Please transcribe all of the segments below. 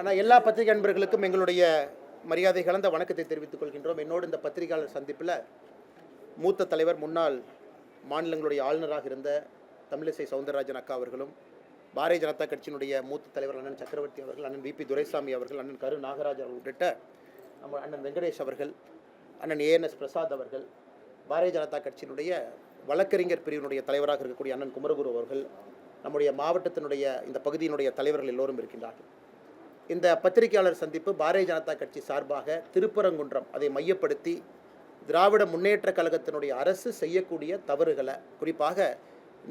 ஆனால் எல்லா பத்திரிகை நண்பர்களுக்கும் எங்களுடைய மரியாதை கலந்த வணக்கத்தை தெரிவித்துக் கொள்கின்றோம். என்னோடு இந்த பத்திரிகையாளர் சந்திப்பில் மூத்த தலைவர், முன்னாள் மாநிலங்களுடைய ஆளுநராக இருந்த தமிழிசை சவுந்தரராஜன் அக்கா அவர்களும், பாரதிய ஜனதா கட்சியினுடைய மூத்த தலைவர் அண்ணன் சக்கரவர்த்தி அவர்கள், அண்ணன் விபி துரைசாமி அவர்கள், அண்ணன் கரு நாகராஜ் அவர்கள் உள்ளிட்ட நம்ம அண்ணன் வெங்கடேஷ் அவர்கள், அண்ணன் ஏஎன்எஸ் பிரசாத் அவர்கள், பாரதிய ஜனதா கட்சியினுடைய வழக்கறிஞர் பிரிவினுடைய தலைவராக இருக்கக்கூடிய அண்ணன் குமரகுரு அவர்கள், நம்முடைய மாவட்டத்தினுடைய இந்த பகுதியினுடைய தலைவர்கள் எல்லோரும் இருக்கின்றார்கள். இந்த பத்திரிகையாளர் சந்திப்பு பாரதிய ஜனதா கட்சி சார்பாக திருப்பரங்குன்றம் அதை மையப்படுத்தி திராவிட முன்னேற்ற கழகத்தினுடைய அரசு செய்யக்கூடிய தவறுகளை, குறிப்பாக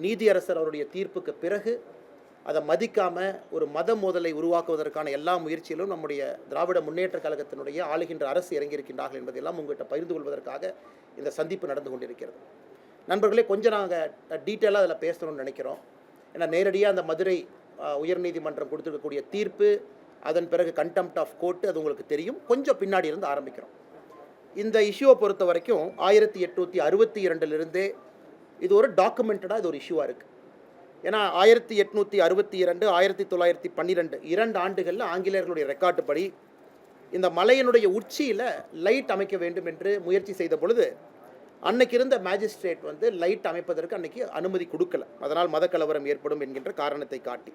நீதியரசர் அவருடைய தீர்ப்புக்கு பிறகு அதை மதிக்காமல் ஒரு மத மோதலை உருவாக்குவதற்கான எல்லா முயற்சியிலும் நம்முடைய திராவிட முன்னேற்ற கழகத்தினுடைய ஆளுகின்ற அரசு இறங்கியிருக்கின்றார்கள் என்பதையெல்லாம் உங்கள்கிட்ட பகிர்ந்து கொள்வதற்காக இந்த சந்திப்பு நடந்து கொண்டிருக்கிறது. நண்பர்களே, கொஞ்சம் நாங்கள் டீட்டெயிலாக அதில் பேசணும்னு நினைக்கிறோம். ஏன்னா நேரடியாக அந்த மதுரை உயர்நீதிமன்றம் கொடுத்துருக்கக்கூடிய தீர்ப்பு, அதன் பிறகு கண்டெம்ப்ட் ஆஃப் கோர்ட்டு, அது உங்களுக்கு தெரியும். கொஞ்சம் பின்னாடி இருந்து ஆரம்பிக்கிறோம். இந்த இஷ்யூவை பொறுத்த வரைக்கும் 1862 இது ஒரு டாக்குமெண்டடாக இது ஒரு இஷ்யூவாக இருக்குது. ஏன்னா 1862, 1912 2 ஆண்டுகளில் ஆங்கிலேயர்களுடைய ரெக்கார்டு படி இந்த மலையினுடைய உச்சியில் லைட் அமைக்க வேண்டும் என்று முயற்சி செய்த பொழுது அன்னைக்கு இருந்த மேஜிஸ்ட்ரேட் லைட் அமைப்பதற்கு அன்னைக்கு அனுமதி கொடுக்கல. அதனால் மதக்கலவரம் ஏற்படும் என்கின்ற காரணத்தை காட்டி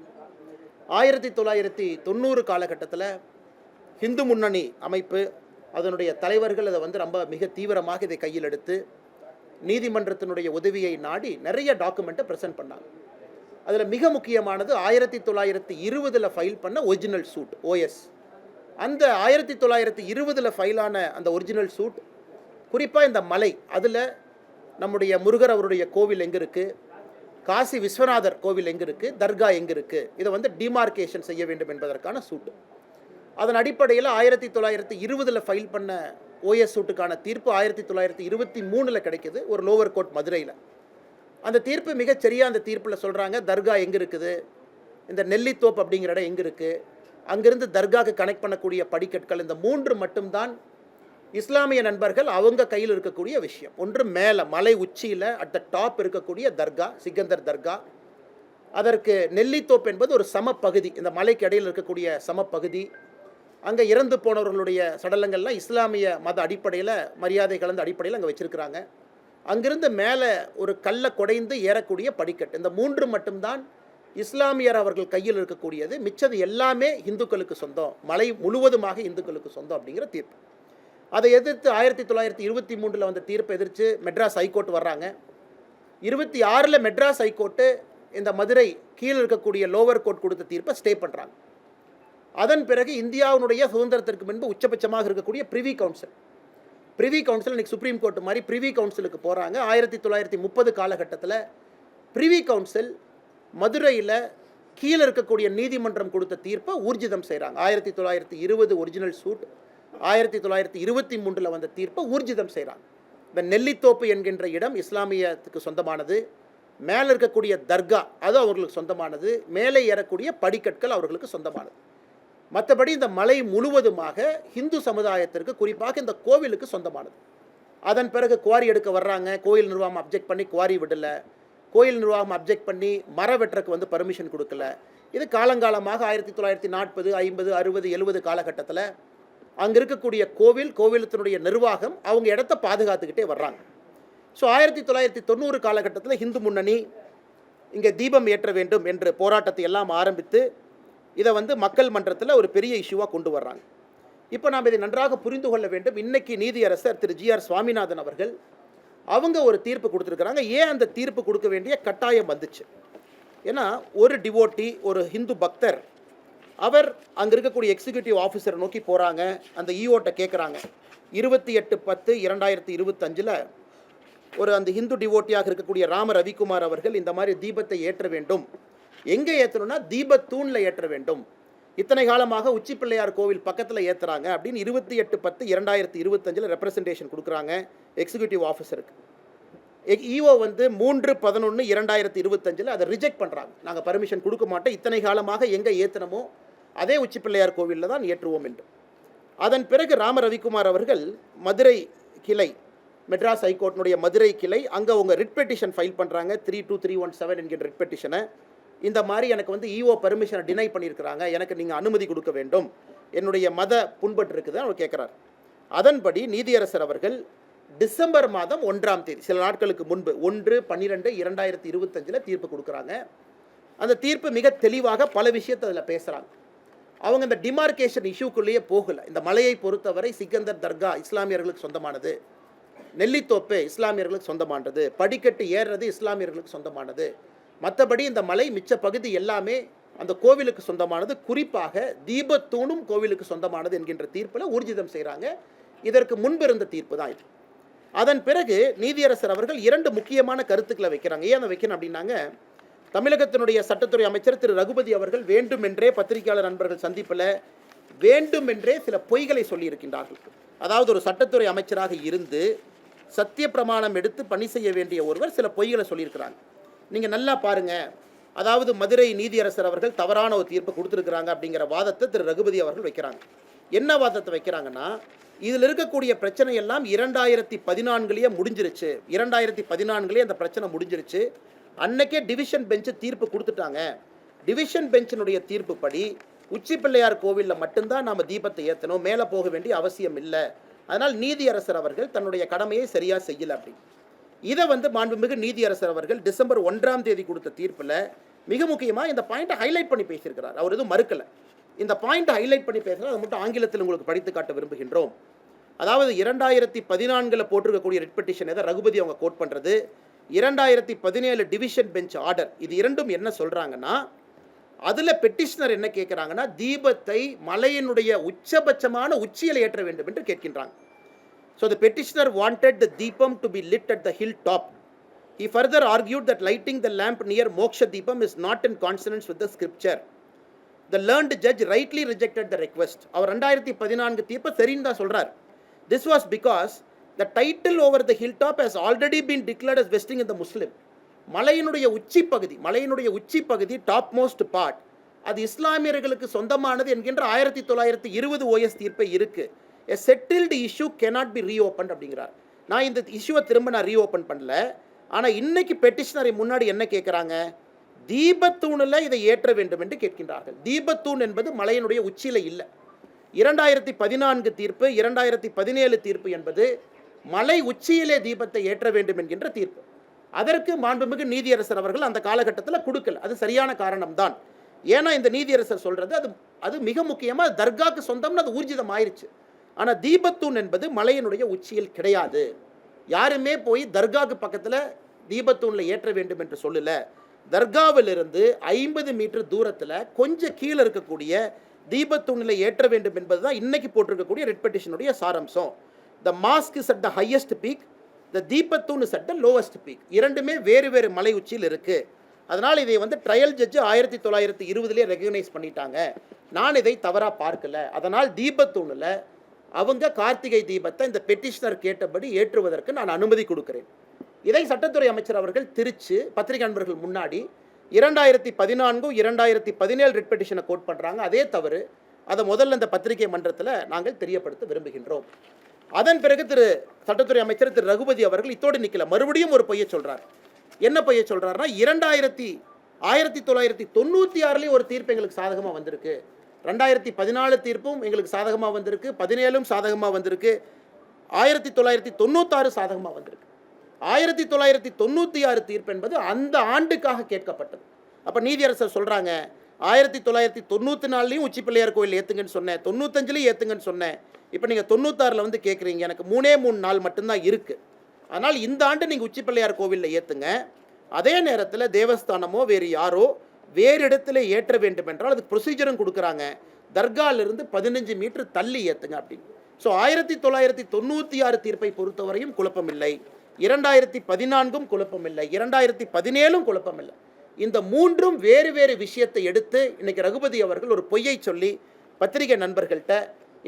1990 காலகட்டத்தில் ஹிந்து முன்னணி அமைப்பு, அதனுடைய தலைவர்கள் அதை ரொம்ப மிக தீவிரமாக இதை கையில் எடுத்து நீதிமன்றத்தினுடைய உதவியை நாடி நிறைய டாக்குமெண்ட்டை ப்ரெசென்ட் பண்ணாங்க. அதில் மிக முக்கியமானது 1920 ஃபைல் பண்ண ஒரிஜினல் சூட் OS. அந்த 1920 ஃபைலான அந்த ஒரிஜினல் சூட், குறிப்பாக இந்த மலை, அதில் நம்முடைய முருகர் அவருடைய கோவில் எங்கே இருக்குது, காசி விஸ்வநாதர் கோவில் எங்கே இருக்குது, தர்கா எங்கே இருக்குது, இதை டிமார்கேஷன் செய்ய வேண்டும் என்பதற்கான சூட்டு. அதன் அடிப்படையில் 1920 ஃபைல் பண்ண OS சூட்டுக்கான தீர்ப்பு 1923 கிடைக்குது, ஒரு லோவர் கோர்ட் மதுரையில். அந்த தீர்ப்பு மிகச்சரியாக அந்த தீர்ப்பில் சொல்கிறாங்க, தர்கா எங்கே இருக்குது, இந்த நெல்லித்தோப்பு அப்படிங்கிற இடம் எங்கே இருக்குது, அங்கேருந்து தர்காவுக்கு கனெக்ட் பண்ணக்கூடிய படிக்கட்கள், இந்த 3 மட்டும்தான் இஸ்லாமிய நண்பர்கள் அவங்க கையில் இருக்கக்கூடிய விஷயம். ஒன்று மேலே மலை உச்சியில் அட் த டாப் இருக்கக்கூடிய தர்கா, சிக்கந்தர் தர்கா. அதற்கு நெல்லித்தோப்பு என்பது ஒரு சமப்பகுதி, இந்த மலைக்கு இடையில் இருக்கக்கூடிய சமப்பகுதி. அங்கே இறந்து போனவர்களுடைய சடலங்கள்லாம் இஸ்லாமிய மத அடிப்படையில், மரியாதை கலந்த அடிப்படையில் அங்கே வச்சுருக்கிறாங்க. அங்கிருந்து மேலே ஒரு கல்லை குடைந்து ஏறக்கூடிய படிக்கட்டு, இந்த 3 மட்டும்தான் இஸ்லாமியர் அவர்கள் கையில் இருக்கக்கூடியது. மிச்சது எல்லாமே இந்துக்களுக்கு சொந்தம், மலை முழுவதுமாக இந்துக்களுக்கு சொந்தம் அப்படிங்கிற தீர்ப்பு. அதை எதிர்த்து 1923 வந்த தீர்ப்பை எதிர்த்து மெட்ராஸ் ஹைகோர்ட் வர்றாங்க. 26 மெட்ராஸ் ஹைகோர்ட்டு இந்த மதுரை கீழே இருக்கக்கூடிய லோவர் கோர்ட் கொடுத்த தீர்ப்பை ஸ்டே பண்ணுறாங்க. அதன் பிறகு இந்தியாவினுடைய சுதந்திரத்திற்கு முன்பு உச்சபட்சமாக இருக்கக்கூடிய பிரிவி கவுன்சில் இன்னைக்கு சுப்ரீம் கோர்ட் மாதிரி பிரிவி கவுன்சிலுக்கு போகிறாங்க. 1930 காலகட்டத்தில் பிரிவி கவுன்சில் மதுரையில் கீழே இருக்கக்கூடிய நீதிமன்றம் கொடுத்த தீர்ப்பை ஊர்ஜிதம் செய்கிறாங்க. 1920 ஒரிஜினல் சூட், 1923 வந்த தீர்ப்பை ஊர்ஜிதம் செய்கிறாங்க. இந்த நெல்லித்தோப்பு என்கின்ற இடம் இஸ்லாமியத்துக்கு சொந்தமானது, மேலே இருக்கக்கூடிய தர்கா அது அவர்களுக்கு சொந்தமானது, மேலே ஏறக்கூடிய படிக்கட்கள் அவர்களுக்கு சொந்தமானது. மற்றபடி இந்த மலை முழுவதுமாக இந்து சமுதாயத்திற்கு, குறிப்பாக இந்த கோவிலுக்கு சொந்தமானது. அதன் பிறகு குவாரி எடுக்க வர்றாங்க. கோயில் நிர்வாகம் அப்ஜெக்ட் பண்ணி குவாரி விடலை. கோயில் நிர்வாகம் அப்ஜெக்ட் பண்ணி மர வெட்டுறதுக்கு பர்மிஷன் கொடுக்கல. இது காலங்காலமாக 1940, 50, 60, 70 காலகட்டத்தில் அங்கே இருக்கக்கூடிய கோவிலத்தினுடைய நிர்வாகம் அவங்க இடத்த பாதுகாத்துக்கிட்டே வர்றாங்க. ஸோ 1990 காலகட்டத்தில் ஹிந்து முன்னணி இங்கே தீபம் ஏற்ற வேண்டும் என்ற போராட்டத்தை எல்லாம் ஆரம்பித்து இதை மக்கள் மன்றத்தில் ஒரு பெரிய இஷ்யூவாக கொண்டு வர்றாங்க. இப்போ நாம் இதை நன்றாக புரிந்து கொள்ள வேண்டும். இன்றைக்கி நீதியரசர் திரு GR சுவாமிநாதன் அவர்கள் அவங்க ஒரு தீர்ப்பு கொடுத்துருக்குறாங்க. ஏன் அந்த தீர்ப்பு கொடுக்க வேண்டிய கட்டாயம் வந்துச்சு? ஏன்னா ஒரு டிவோட்டி, ஒரு ஹிந்து பக்தர், அவர் அங்கே இருக்கக்கூடிய எக்ஸிக்யூட்டிவ் ஆஃபீஸரை நோக்கி போகிறாங்க. அந்த ஈஓட்ட கேட்குறாங்க. 28/10/2025 ஒரு அந்த ஹிந்து டிவோட்டியாக இருக்கக்கூடிய ராம ரவிக்குமார் அவர்கள் இந்த மாதிரி தீபத்தை ஏற்ற வேண்டும். எங்கே ஏற்றணும்னா தீபத்தூணில் ஏற்ற வேண்டும். இத்தனை காலமாக உச்சி பிள்ளையார் கோவில் பக்கத்தில் ஏற்றுறாங்க அப்படின்னு 28/10/2025 ரெப்ரசன்டேஷன் கொடுக்குறாங்க எக்ஸிக்யூட்டிவ் ஆஃபீஸருக்கு. ஈஓ 3/11/2025 அதை ரிஜெக்ட் பண்ணுறாங்க. நாங்கள் பர்மிஷன் கொடுக்க மாட்டோம், இத்தனை காலமாக எங்கே ஏற்றணுமோ அதே உச்சி பிள்ளையார் கோவிலில் தான் ஏற்றுவோம் என்று. அதன் பிறகு ராம ரவிக்குமார் அவர்கள் மதுரை கிளை, மெட்ராஸ் ஹைகோர்ட்டினுடைய மதுரை கிளை, அங்கே அவங்க ரிட் பெட்டிஷன் ஃபைல் பண்ணுறாங்க. 32317 என்கிற ரிட் பெட்டிஷனை இந்த மாதிரி எனக்கு வந்து ஈஓ பெர்மிஷனை டினை பண்ணியிருக்கிறாங்க, எனக்கு நீங்கள் அனுமதி கொடுக்க வேண்டும், என்னுடைய மத புண்பட்டு இருக்குது அவர் கேட்குறார். அதன்படி நீதியரசர் அவர்கள் டிசம்பர் மாதம் 1ஆம் தேதி, சில நாட்களுக்கு முன்பு 1/12/2025 தீர்ப்பு கொடுக்குறாங்க. அந்த தீர்ப்பு மிக தெளிவாக பல விஷயத்தை அதில் பேசுகிறாங்க. அவங்க இந்த டிமார்கேஷன் இஷ்யூக்குள்ளேயே போகலை. இந்த மலையை பொறுத்தவரை சிக்கந்தர் தர்கா இஸ்லாமியர்களுக்கு சொந்தமானது, நெல்லித்தோப்பு இஸ்லாமியர்களுக்கு சொந்தமானது, படிக்கட்டு ஏறுறது இஸ்லாமியர்களுக்கு சொந்தமானது, மற்றபடி இந்த மலை மிச்ச பகுதி எல்லாமே அந்த கோவிலுக்கு சொந்தமானது, குறிப்பாக தீபத்தூணும் கோவிலுக்கு சொந்தமானது என்கின்ற தீர்ப்பில் ஊர்ஜிதம் செய்கிறாங்க. இதற்கு முன்பு இருந்த தீர்ப்பு தான் இது. அதன் பிறகு நீதியரசர் அவர்கள் 2 முக்கியமான கருத்துக்களை வைக்கிறாங்க. ஏன் அதை வைக்கணும் அப்படின்னாங்க, தமிழகத்தினுடைய சட்டத்துறை அமைச்சர் திரு ரகுபதி அவர்கள் வேண்டுமென்றே பத்திரிகையாளர் நண்பர்கள் சந்திப்பில் வேண்டுமென்றே சில பொய்களை சொல்லியிருக்கின்றார்கள். அதாவது ஒரு சட்டத்துறை அமைச்சராக இருந்து சத்திய பிரமாணம் எடுத்து பணி செய்ய வேண்டிய ஒருவர் சில பொய்களை சொல்லியிருக்கிறாங்க. நீங்கள் நல்லா பாருங்கள், அதாவது மதுரை நீதியரசர் அவர்கள் தவறான ஒரு தீர்ப்பு கொடுத்துருக்குறாங்க அப்படிங்கிற வாதத்தை திரு ரகுபதி அவர்கள் வைக்கிறாங்க. என்ன வாதத்தை வைக்கிறாங்கன்னா, இதில் இருக்கக்கூடிய பிரச்சனை எல்லாம் 2014 முடிஞ்சிருச்சு, 2014 அந்த பிரச்சனை முடிஞ்சிருச்சு, அன்னைக்கே டிவிஷன் பெஞ்சு தீர்ப்பு கொடுத்துட்டாங்க, டிவிஷன் பெஞ்சினுடைய தீர்ப்பு படி உச்சி பிள்ளையார் கோவிலில் மட்டும்தான் நாம் தீபத்தை ஏற்றணும், மேலே போக வேண்டிய அவசியம் இல்லை, அதனால் நீதியரசர் அவர்கள் தன்னுடைய கடமையை சரியாக செய்யலை அப்படின்னு. இதை வந்து மாண்புமிகு நீதியரசர் அவர்கள் டிசம்பர் 1ஆம் தேதி கொடுத்த தீர்ப்பில் மிக முக்கியமாக இந்த பாயிண்ட்டை ஹைலைட் பண்ணி பேசியிருக்கிறார். அவர் எதுவும் மறுக்கலை, இந்த பாயிண்ட்டை ஹைலைட் பண்ணி பேசுகிறார். அதை மட்டும் ஆங்கிலத்தில் உங்களுக்கு படித்து காட்ட விரும்புகின்றோம். அதாவது 2014 போட்டிருக்கக்கூடிய ரிட் பெட்டிஷன் எதை ரகுபதி அவங்க கோட் பண்ணுறது, 2017 டிவிஷன் பெஞ்ச் ஆர்டர், இது இரண்டும் என்ன சொல்கிறாங்கன்னா, அதில் பெட்டிஷனர் என்ன கேட்குறாங்கன்னா, தீபத்தை மலையினுடைய உச்சபட்சமான உச்சியில் ஏற்ற வேண்டும் என்று கேட்கின்றாங்க. So the petitioner wanted the deepam to be lit at the hilltop. He further argued that lighting the lamp near Moksha Deepam is not in consonance with the scripture. The learned judge rightly rejected the request. அவர் 2014 தீர்ப்பை சரின்னு தான் சொல்கிறார். This was because the title over the hilltop has already been declared as vesting in the Muslim. மலையினுடைய உச்சி பகுதி top most part அது இஸ்லாமியர்களுக்கு சொந்தமானது என்கின்ற 1920 ஓஎஸ் தீர்ப்பை இருக்குது. A settled issue cannot be reopened அப்படிங்கிறார். நான் இந்த இஷ்யூவை திரும்ப ரீஓப்பன் பண்ணல, ஆனால் இன்னைக்கு பெட்டிஷனரை முன்னாடி என்ன கேட்குறாங்க, தீபத்தூணில் இதை ஏற்ற வேண்டும் என்று கேட்கின்றார்கள். தீபத்தூண் என்பது மலையினுடைய உச்சியில் இல்லை. 2014 தீர்ப்பு, 2017 தீர்ப்பு என்பது மலை உச்சியிலே தீபத்தை ஏற்ற வேண்டும் என்கின்ற தீர்ப்பு. அதற்கு மாண்புமிகு நீதியரசர் அவர்கள் அந்த காலகட்டத்தில் கொடுக்கல. அது சரியான காரணம்தான். ஏன்னா இந்த நீதியரசர் சொல்கிறது அது மிக முக்கியமாக தர்காக்கு சொந்தம்னு அது ஊர்ஜிதம் ஆயிடுச்சு. ஆனால் தீபத்தூண் என்பது மலையினுடைய உச்சியில் கிடையாது. யாருமே போய் தர்காவுக்கு பக்கத்தில் தீபத்தூணில் ஏற்ற வேண்டும் என்று சொல்லலை. தர்காவிலிருந்து 50 மீட்டர் தூரத்தில் கொஞ்சம் கீழே இருக்கக்கூடிய தீபத்தூணில் ஏற்ற வேண்டும் என்பது தான் இன்னைக்கு போட்டிருக்கக்கூடிய ரெட் பெட்டிஷனுடைய சாரம்சம். The mosque is at the highest peak, the தீபத்தூண் is at the lowest peak. இரண்டுமே வேறு வேறு மலை உச்சியில் இருக்குது. அதனால் இதை வந்து ட்ரையல் ஜட்ஜு 1920 ரெகக்னைஸ் பண்ணிட்டாங்க. நான் இதை தவறாக பார்க்கல. அதனால் தீபத்தூணில் அவங்க கார்த்திகை தீபத்தை இந்த பெட்டிஷனர் கேட்டபடி ஏற்றுவதற்கு நான் அனுமதி கொடுக்கிறேன். இதை சட்டத்துறை அமைச்சர் அவர்கள் திருச்சி பத்திரிகை நண்பர்கள் முன்னாடி 2014 2017 ரிட் பெட்டிஷனை கோட் பண்ணுறாங்க. அதே தவறு, அதை முதல்ல இந்த பத்திரிகை மன்றத்தில் நாங்கள் தெரியப்படுத்த விரும்புகின்றோம். அதன் பிறகு சட்டத்துறை அமைச்சர் திரு ரகுபதி அவர்கள் இத்தோடு நிற்கல, மறுபடியும் ஒரு பொய்யை சொல்கிறார். என்ன பொய்யை சொல்கிறாருன்னா, 1996 ஒரு தீர்ப்பு எங்களுக்கு சாதகமாக வந்திருக்கு, 2014 தீர்ப்பும் எங்களுக்கு சாதகமாக வந்திருக்கு, 17 சாதகமாக வந்திருக்கு, 1996 சாதகமாக வந்திருக்கு. 1996 தீர்ப்பு என்பது அந்த ஆண்டுக்காக கேட்கப்பட்டது. அப்போ நீதியரசர் சொல்கிறாங்க, 1994 உச்சி பிள்ளையார் கோயில் ஏற்றுங்கன்னு சொன்னேன், 95 ஏற்றுங்கன்னு சொன்னேன், இப்போ நீங்கள் 96 வந்து கேட்குறீங்க, எனக்கு 3 நாள் மட்டும்தான் இருக்குது, அதனால் இந்த ஆண்டு நீங்கள் உச்சி பிள்ளையார் கோவிலில் ஏற்றுங்க. அதே நேரத்தில் தேவஸ்தானமோ வேறு யாரோ வேறு இடத்துல ஏற்ற வேண்டும் என்றால் அதுக்கு ப்ரொசீஜரும் கொடுக்குறாங்க, தர்காலிருந்து 15 மீட்டர் தள்ளி ஏற்றுங்க அப்படின்னு. ஸோ 1996 தீர்ப்பை பொறுத்தவரையும் குழப்பமில்லை, 2014 குழப்பமில்லை, 2017 குழப்பமில்லை. இந்த மூன்றும் வேறு வேறு விஷயத்தை எடுத்து இன்னைக்கு ரகுபதி அவர்கள் ஒரு பொய்யை சொல்லி பத்திரிகை நண்பர்கள்ட்ட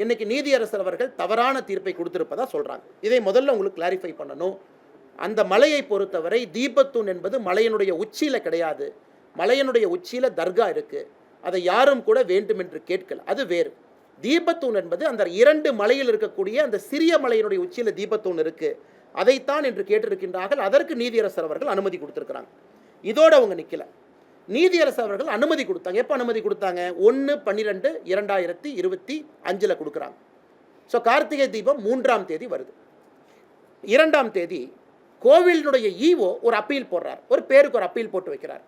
இன்னைக்கு நீதியரசர் அவர்கள் தவறான தீர்ப்பை கொடுத்திருப்பதா சொல்கிறாங்க. இதை முதல்ல உங்களுக்கு கிளாரிஃபை பண்ணணும். அந்த மலையை பொறுத்தவரை தீபத்தூண் என்பது மலையினுடைய உச்சியில் கிடையாது. மலையினுடைய உச்சியில் தர்கா இருக்குது, அதை யாரும் கூட வேண்டும் என்று கேட்கல, அது வேறு. தீபத்தூண் என்பது அந்த 2 மலையில் இருக்கக்கூடிய அந்த சிறிய மலையினுடைய உச்சியில் தீபத்தூண் இருக்குது, அதைத்தான் என்று கேட்டிருக்கின்றார்கள். அதற்கு நீதியரசர் அவர்கள் அனுமதி கொடுத்துருக்கிறாங்க. இதோடு அவங்க நிற்கல. நீதியரசர் அவர்கள் அனுமதி கொடுத்தாங்க. எப்போ அனுமதி கொடுத்தாங்க? 1/12/2025 கொடுக்குறாங்க. ஸோ கார்த்திகை தீபம் 3ஆம் தேதி வருது. 2ஆம் தேதி கோவிலினுடைய ஈஓ ஒரு அப்பீல் போடுறார். ஒரு பேருக்கு ஒரு அப்பீல் போட்டு வைக்கிறார்.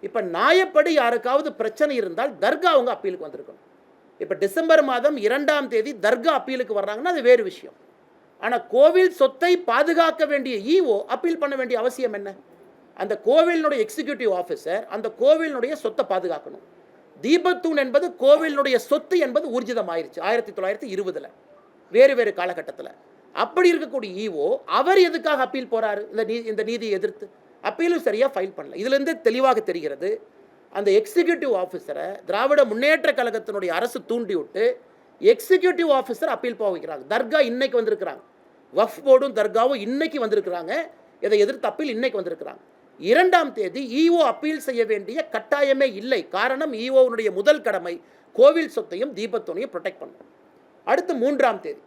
இப்போ நியாயப்படி யாருக்காவது பிரச்சனை இருந்தால் தர்கா அவங்க அப்பீலுக்கு வந்திருக்கணும். இப்போ டிசம்பர் மாதம் 2ஆம் தேதி தர்கா அப்பீலுக்கு வர்றாங்கன்னா அது வேறு விஷயம். ஆனால் கோவில் சொத்தை பாதுகாக்க வேண்டிய ஈஓ அப்பீல் பண்ண வேண்டிய அவசியம் என்ன? அந்த கோவிலினுடைய எக்ஸிக்யூட்டிவ் ஆஃபீஸர் அந்த கோவிலினுடைய சொத்தை பாதுகாக்கணும். தீபத்தூண் என்பது கோவிலினுடைய சொத்து என்பது ஊர்ஜிதமாயிருச்சு 1920 வேறு காலகட்டத்தில். அப்படி இருக்கக்கூடிய ஈஓ அவர் எதுக்காக அப்பீல் போறாரு? இந்த நீதியை எதிர்த்து அப்பீலும் சரியாக ஃபைல் பண்ணல. இதுலேருந்து தெளிவாக தெரிகிறது, அந்த எக்ஸிக்யூட்டிவ் ஆஃபீஸரை திராவிட முன்னேற்ற கழகத்தினுடைய அரசு தூண்டி விட்டு எக்ஸிக்யூட்டிவ் ஆஃபீஸர் அப்பீல் போக வைக்கிறாங்க. தர்கா இன்னைக்கு வந்திருக்கிறாங்க, வக்ஃப் போர்டும் தர்காவும் இன்னைக்கு வந்திருக்கிறாங்க. இதை எதிர்த்து அப்பீல் இன்னைக்கு வந்திருக்கிறாங்க. 2ஆம் தேதி ஈஓ அப்பீல் செய்ய வேண்டிய கட்டாயமே இல்லை. காரணம், ஈஓனுடைய முதல் கடமை கோவில் சொத்தையும் தீபத்தோனையும் ப்ரொடெக்ட் பண்ணணும். அடுத்து 3ஆம் தேதி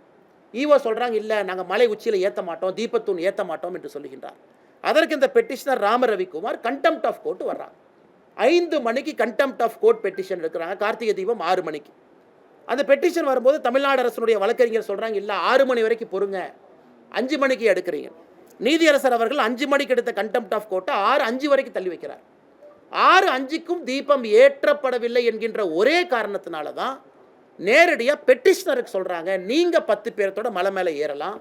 ஈஓ சொல்கிறாங்க, இல்லை நாங்கள் மலை உச்சியில் ஏற்ற மாட்டோம், தீபத்தூண் ஏற்ற மாட்டோம் என்று சொல்லுகின்றார். அதற்கு இந்த petitioner Rama Ravikumar contempt of court வர்றாங்க. 5 மணிக்கு கண்டெம்ட் ஆஃப் கோர்ட் பெட்டிஷன் இருக்கிறாங்க. கார்த்திகை தீபம் 6 மணிக்கு. அந்த பெட்டிஷன் வரும்போது தமிழ்நாடு அரசுடைய வழக்கறிஞர் சொல்கிறாங்க, இல்லை 6 மணி வரைக்கும் பொறுங்க, 5 மணிக்கு எடுக்கிறீங்க. நீதியரசர் அவர்கள் 5 மணிக்கு எடுத்த கண்டெம்ட் ஆஃப் கோர்ட்டை 6:05 வரைக்கும் தள்ளி வைக்கிறார். 6:05க்கும் தீபம் ஏற்றப்படவில்லை என்கின்ற ஒரே காரணத்தினால தான் நேரடியாக பெட்டிஷனருக்கு சொல்கிறாங்க, நீங்கள் 10 பேர்த்தோட மலை மேலே ஏறலாம்,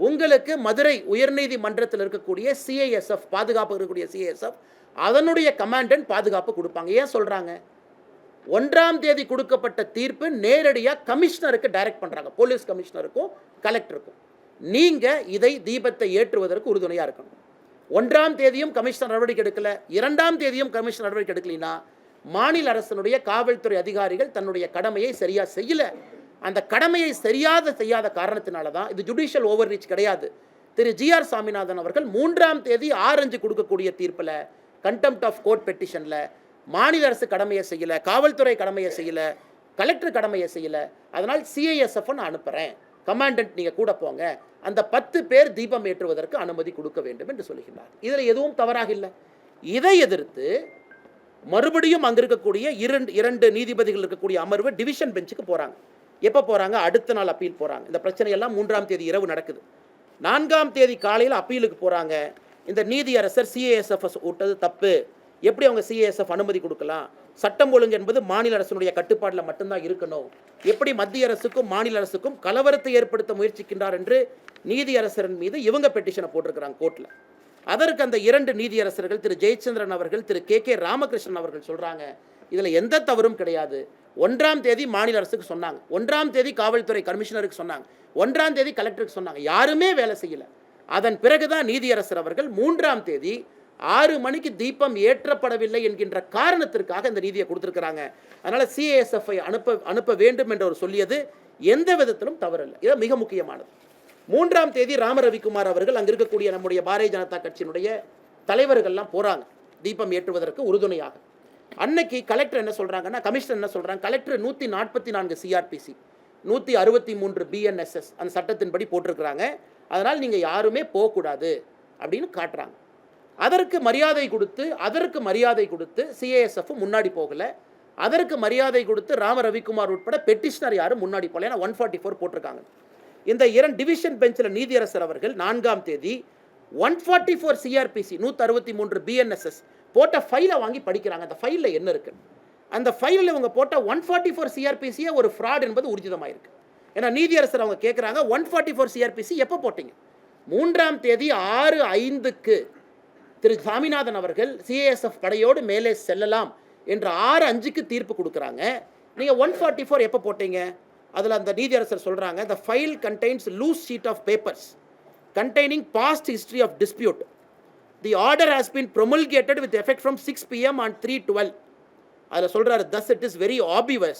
உங்களுக்கு மதுரை உயர்நீதிமன்றத்தில் இருக்கக்கூடிய சிஐஎஸ்எஃப் பாதுகாப்பு இருக்கக்கூடிய சிஐஎஸ்எஃப் அதனுடைய கமாண்டன்ட் பாதுகாப்பு கொடுப்பாங்க. ஏன் சொல்கிறாங்க? 1ஆம் தேதி கொடுக்கப்பட்ட தீர்ப்பு நேரடியாக கமிஷனருக்கு டைரக்ட் பண்ணுறாங்க, போலீஸ் கமிஷனருக்கும் கலெக்டருக்கும். நீங்கள் இதை தீபத்தை ஏற்றுவதற்கு உறுதுணையாக இருக்கணும். 1ஆம் தேதியும் கமிஷனர் நடவடிக்கை எடுக்கல, 2ஆம் தேதியும் கமிஷனர் நடவடிக்கை எடுக்கலைன்னா மாநில அரசினுடைய காவல்துறை அதிகாரிகள் தன்னுடைய கடமையை சரியாக செய்யலை. அந்த கடமையை செய்யாத காரணத்தினால தான் இது ஜுடிஷியல் ஓவர் ரீச் கிடையாது. திரு ஜிஆர் சாமிநாதன் அவர்கள் 3ஆம் தேதி 6:05 கொடுக்கக்கூடிய தீர்ப்பில் கண்டெம்ட் ஆஃப் கோர்ட் பெட்டிஷனில் மாநில அரசு கடமையை செய்யலை, காவல்துறை கடமையை செய்யலை, கலெக்டர் கடமையை செய்யலை, அதனால் சிஐஎஸ்எஃப் நான் அனுப்புகிறேன், கமாண்டன்ட் நீங்கள் கூட போங்க, அந்த 10 பேர் தீபம் ஏற்றுவதற்கு அனுமதி கொடுக்க வேண்டும் என்று சொல்லுகிறார். இதில் எதுவும் தவறாக இல்லை. இதை எதிர்த்து மறுபடியும் அங்கே இருக்கக்கூடிய இரண்டு நீதிபதிகள் இருக்கக்கூடிய அமர்வு டிவிஷன் பெஞ்சுக்கு போகிறாங்க. எப்போ போகிறாங்க? அடுத்த நாள் அப்பீல் போகிறாங்க. இந்த பிரச்சனையெல்லாம் 3ஆம் தேதி இரவு நடக்குது. 4ஆம் தேதி காலையில் அப்பீலுக்கு போகிறாங்க. இந்த நீதியரசர் சிஏஎஸ்எஃப் விட்டது தப்பு, எப்படி அவங்க சிஏஎஸ்எஃப் அனுமதி கொடுக்கலாம், சட்டம் ஒழுங்கு என்பது மாநில அரசினுடைய கட்டுப்பாட்டில் மட்டும்தான் இருக்கணும், எப்படி மத்திய அரசுக்கும் மாநில அரசுக்கும் கலவரத்தை ஏற்படுத்த முயற்சிக்கின்றார் என்று நீதியரசரின் மீது இவங்க பெட்டிஷனை போட்டிருக்கிறாங்க கோர்ட்டில். அதற்கு அந்த 2 நீதியரசர்கள் திரு ஜெயச்சந்திரன் அவர்கள் திரு கே ராமகிருஷ்ணன் அவர்கள் சொல்கிறாங்க, இதில் எந்த தவறும் கிடையாது. 1ஆம் தேதி மாநில அரசுக்கு சொன்னாங்க, 1ஆம் தேதி காவல்துறை கமிஷனருக்கு சொன்னாங்க, 1ஆம் தேதி கலெக்டருக்கு சொன்னாங்க, யாருமே வேலை செய்யலை. அதன் பிறகுதான் நீதியரசர் அவர்கள் 3ஆம் தேதி 6 மணிக்கு தீபம் ஏற்றப்படவில்லை என்கின்ற காரணத்திற்காக இந்த நீதியை கொடுத்துருக்கிறாங்க. அதனால் சிஏஎஸ்எஃப்ஐ அனுப்ப வேண்டும் என்று அவர் சொல்லியது எந்த விதத்திலும் தவறில்லை. இது மிக முக்கியமானது. 3ஆம் தேதி ராம ரவிக்குமார் அவர்கள் அங்கே இருக்கக்கூடிய நம்முடைய பாரதிய ஜனதா கட்சியினுடைய தலைவர்கள்லாம் போகிறாங்க தீபம் ஏற்றுவதற்கு உறுதுணையாக. அன்னைக்கு கலெக்டர் என்ன சொல்கிறாங்கன்னா, கமிஷனர் என்ன சொல்கிறாங்க, கலெக்டர் 144 சிஆர்பிசி 163 பிஎன்எஸ்எஸ் அந்த சட்டத்தின்படி போட்டிருக்கிறாங்க, அதனால் நீங்கள் யாருமே போகக்கூடாது அப்படின்னு காட்டுறாங்க. அதற்கு மரியாதை கொடுத்து சிஏஎஸ்எஃப் முன்னாடி போகலை, அதற்கு மரியாதை கொடுத்து ராம ரவிக்குமார் உட்பட பெட்டிஷனர் யாரும் முன்னாடி போகல. ஏன்னா 144 போட்டிருக்காங்க. இந்த 2 டிவிஷன் பெஞ்சில் நீதியரசர் அவர்கள் 4ஆம் தேதி 144 சிஆர்பிசி 163 பிஎன்எஸ்எஸ் போட்ட ஃபைலை வாங்கி படிக்கிறாங்க. அந்த ஃபைலில் என்ன இருக்குது? அந்த ஃபைலில் இவங்க போட்ட 144 சிஆர்பிசியே ஒரு ஃப்ராட் என்பது ஊர்ஜிதமாயிருக்கு. ஏன்னா நீதியரசர் அவங்க கேட்குறாங்க, 144 சிஆர்பிசி எப்போ போட்டீங்க? 3ஆம் தேதி 6:05க்கு திரு சாமிநாதன் அவர்கள் சிஏஎஸ்எஃப் படையோடு மேலே செல்லலாம் என்று 6:05க்கு தீர்ப்பு கொடுக்குறாங்க. நீங்கள் 144 எப்போ போட்டீங்க? அதில் அந்த நீதியரசர் சொல்கிறாங்க, the file contains loose sheet of papers containing past history of dispute. The order has been promulgated with effect from 6 p.m. on 3/12. அதில் சொல்கிறாரு, thus it is very obvious.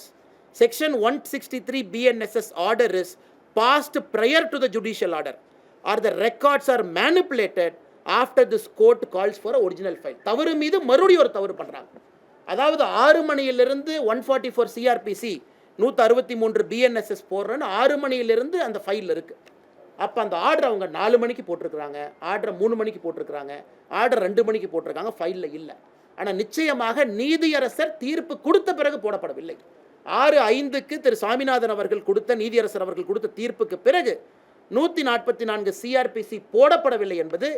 Section 163 BNSS order is passed prior to the judicial order or the records are manipulated after this court calls for a original file. தவறு மீது மறுபடியும் ஒரு தவறு பண்ணுறாங்க. அதாவது 6 மணியிலிருந்து 144 சிஆர்பிசி 163 பிஎன்எஸ்எஸ் போடுறேன்னு 6 மணியிலிருந்து அந்த ஃபைலில் இருக்குது. அப்போ அந்த ஆர்டர் அவங்க 4 மணிக்கு போட்டிருக்கிறாங்க, ஆர்டரை 3 மணிக்கு போட்டிருக்கிறாங்க, ஆர்டர் 2 மணிக்கு போட்டிருக்காங்க, ஃபைலில் இல்லை. ஆனால் நிச்சயமாக நீதியரசர் தீர்ப்பு கொடுத்த பிறகு போடப்படவில்லை. 6-5க்கு திரு சாமிநாதன் அவர்கள் கொடுத்த, நீதியரசர் அவர்கள் கொடுத்த தீர்ப்புக்கு பிறகு 144 சிஆர்பிசி போடப்படவில்லை என்பது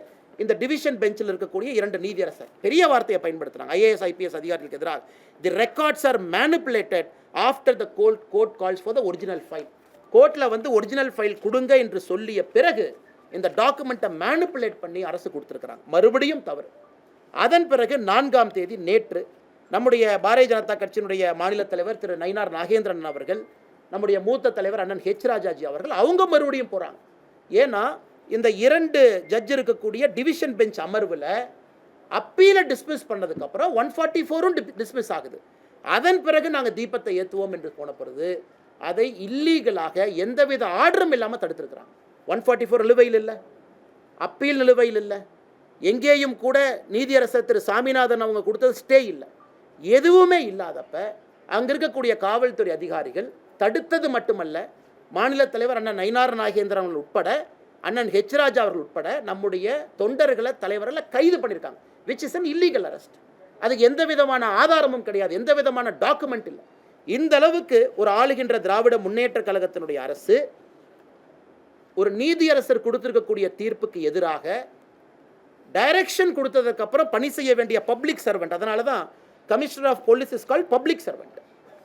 இந்த டிவிஷன் பெஞ்சில் இருக்கக்கூடிய 2 நீதியரசர் பெரிய வார்த்தையை பயன்படுத்துறாங்க. IAS IPS அதிகாரிகளுக்கு எதிராக the records are manipulated after the court calls for the original file. கோர்ட்டில் வந்து ஒரிஜினல் ஃபைல் கொடுங்க என்று சொல்லிய பிறகு இந்த டாக்குமெண்ட்டை மேனிபுலேட் பண்ணி அரசு கொடுத்துருக்குறாங்க. மறுபடியும் தவறு. அதன் பிறகு 4ஆம் தேதி நேற்று நம்முடைய பாரதிய ஜனதா கட்சியினுடைய மாநில தலைவர் திரு நயினார் நாகேந்திரன் அவர்கள், நம்முடைய மூத்த தலைவர் அண்ணன் ஹெச் ராஜாஜி அவர்கள் அவங்க மறுபடியும் போகிறாங்க. ஏன்னா இந்த 2 ஜட்ஜ் இருக்கக்கூடிய டிவிஷன் பெஞ்ச் அமர்வில் அப்பீலை டிஸ்மிஸ் பண்ணதுக்கப்புறம் 144ம் டிஸ்மிஸ் ஆகுது. அதன் பிறகு நாங்கள் தீபத்தை ஏற்றுவோம் என்று போன பிறகு அதை இல்லீகலாக எந்தவித ஆர்டரும் இல்லாமல் தடுத்துருக்குறாங்க. 144 நிலுவையில் இல்லை, அப்பீல் நிலுவையில் இல்லை, எங்கேயும் கூட நீதியரசர் திரு சாமிநாதன் அவங்க கொடுத்தது ஸ்டே இல்லை, எதுவுமே இல்லாதப்ப அங்கே இருக்கக்கூடிய காவல்துறை அதிகாரிகள் தடுத்தது மட்டுமல்ல, மாநில தலைவர் அண்ணன் நயினார் நாகேந்திரன் அவர்கள் உட்பட, அண்ணன் ஹெச் ராஜா அவர்கள் உட்பட நம்முடைய தொண்டர்களை தலைவர்களை கைது பண்ணியிருக்காங்க. Which is an illegal arrest. அதுக்கு எந்த விதமான ஆதாரமும் கிடையாது, எந்த விதமான டாக்குமெண்ட் இல்லை. இந்த அளவுக்கு ஒரு ஆளுகின்ற திராவிட முன்னேற்ற கழகத்தினுடைய அரசு ஒரு நீதியரசர் கொடுத்திருக்கக்கூடிய தீர்ப்புக்கு எதிராக டைரக்ஷன் கொடுத்ததுக்கு அப்புறம் பணி செய்ய வேண்டிய பப்ளிக் சர்வெண்ட், அதனால தான் commissioner of police is called public servant,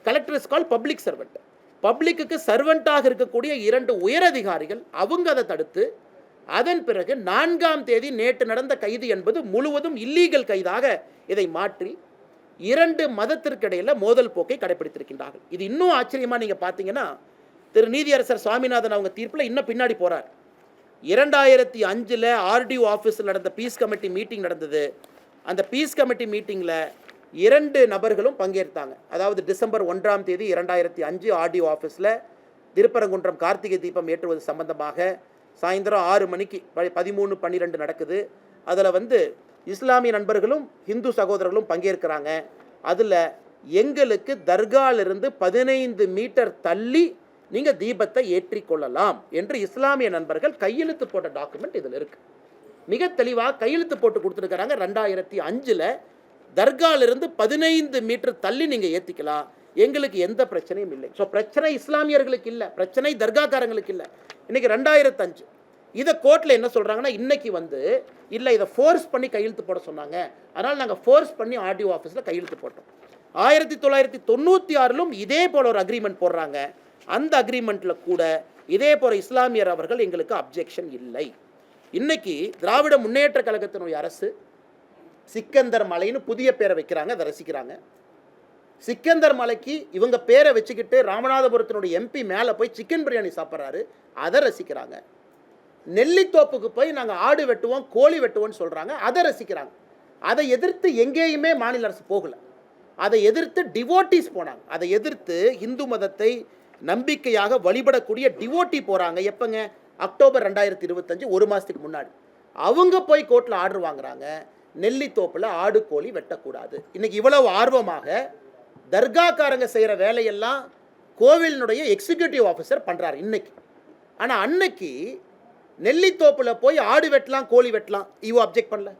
collector is called public servant. Public சர்வெண்ட்டாக இருக்கக்கூடிய 2 உயரதிகாரிகள் அவங்க அதை தடுத்து, அதன் பிறகு 4ஆம் தேதி நேற்று நடந்த கைது என்பது முழுவதும் இல்லீகல் கைதாக இதை மாற்றி 2 மதத்திற்கு இடையில் மோதல் போக்கை கடைபிடித்திருக்கின்றார்கள். இது இன்னும் ஆச்சரியமாக நீங்கள் பார்த்தீங்கன்னா, திரு நீதியரசர் சுவாமிநாதன் அவங்க தீர்ப்பில் இன்னும் பின்னாடி போகிறார். 2005 RDO ஆஃபீஸில் நடந்த பீஸ் கமிட்டி மீட்டிங் நடந்தது. அந்த பீஸ் கமிட்டி மீட்டிங்கில் 2 நபர்களும் பங்கேற்றாங்க. அதாவது டிசம்பர் 1ஆம் தேதி 2005 RDO ஆஃபீஸில் திருப்பரங்குன்றம் கார்த்திகை தீபம் ஏற்றுவது சம்பந்தமாக சாயந்தரம் 6 மணிக்கு 13-12 நடக்குது. அதில் வந்து இஸ்லாமிய நண்பர்களும் இந்து சகோதரர்களும் பங்கேற்கிறாங்க. அதில் எங்களுக்கு தர்காலிருந்து 15 மீட்டர் தள்ளி நீங்கள் தீபத்தை ஏற்றிக்கொள்ளலாம் என்று இஸ்லாமிய நண்பர்கள் கையெழுத்து போட்ட டாக்குமெண்ட் இதில் இருக்குது. மிக தெளிவாக கையெழுத்து போட்டு கொடுத்துருக்காங்க. 2005 தர்காலிருந்து 15 மீட்டர் தள்ளி நீங்கள் ஏற்றிக்கலாம், எங்களுக்கு எந்த பிரச்சனையும் இல்லை. ஸோ பிரச்சனை இஸ்லாமியர்களுக்கு இல்லை, பிரச்சனை தர்காக்காரங்களுக்கு இல்லை. இன்றைக்கி 2005 இதை கோர்ட்டில் என்ன சொல்கிறாங்கன்னா, இன்றைக்கி வந்து இல்லை இதை ஃபோர்ஸ் பண்ணி கையெழுத்து போட சொன்னாங்க, அதனால் நாங்கள் ஃபோர்ஸ் பண்ணி RDO ஆஃபீஸில் கையெழுத்து போட்டோம். 1996 இதே போல் ஒரு அக்ரிமெண்ட் போடுறாங்க. அந்த அக்ரிமெண்ட்டில் கூட இதே போல் இஸ்லாமியர் அவர்கள் எங்களுக்கு அப்ஜெக்ஷன் இல்லை. இன்னைக்கு திராவிட முன்னேற்ற கழகத்தினுடைய அரசு சிக்கந்தர் மலைன்னு புதிய பேரை வைக்கிறாங்க, அதை ரசிக்கிறாங்க. சிக்கந்தர் மலைக்கு இவங்க பேரை வச்சுக்கிட்டு ராமநாதபுரத்தினுடைய MP மேலே போய் சிக்கன் பிரியாணி சாப்பிட்றாரு, அதை ரசிக்கிறாங்க. நெல்லித்தோப்புக்கு போய் நாங்கள் ஆடு வெட்டுவோம், கோழி வெட்டுவோம்னு சொல்கிறாங்க, அதை ரசிக்கிறாங்க. அதை எதிர்த்து எங்கேயுமே மாநில அரசு போகலை. அதை எதிர்த்து டிவோட்டிஸ் போனாங்க. அதை எதிர்த்து இந்து மதத்தை நம்பிக்கையாக வழிபடக்கூடிய டிவோட்டி போகிறாங்க. எப்போங்க? அக்டோபர் 2025, 1 மாதத்துக்கு முன்னாடி அவங்க போய் கோர்ட்டில் ஆர்டர் வாங்குறாங்க, நெல்லித்தோப்பில் ஆடு கோழி வெட்டக்கூடாது. இன்றைக்கி இவ்வளவு ஆர்வமாக தர்காக்காரங்க செய்கிற வேலையெல்லாம் கோவிலினுடைய எக்ஸிக்யூட்டிவ் ஆஃபீஸர் பண்ணுறாரு இன்னைக்கு. ஆனால் அன்னைக்கு நெல்லித்தோப்பில் போய் ஆடு வெட்டலாம், கோழி வெட்டலாம், இவோ அப்ஜெக்ட் பண்ணல,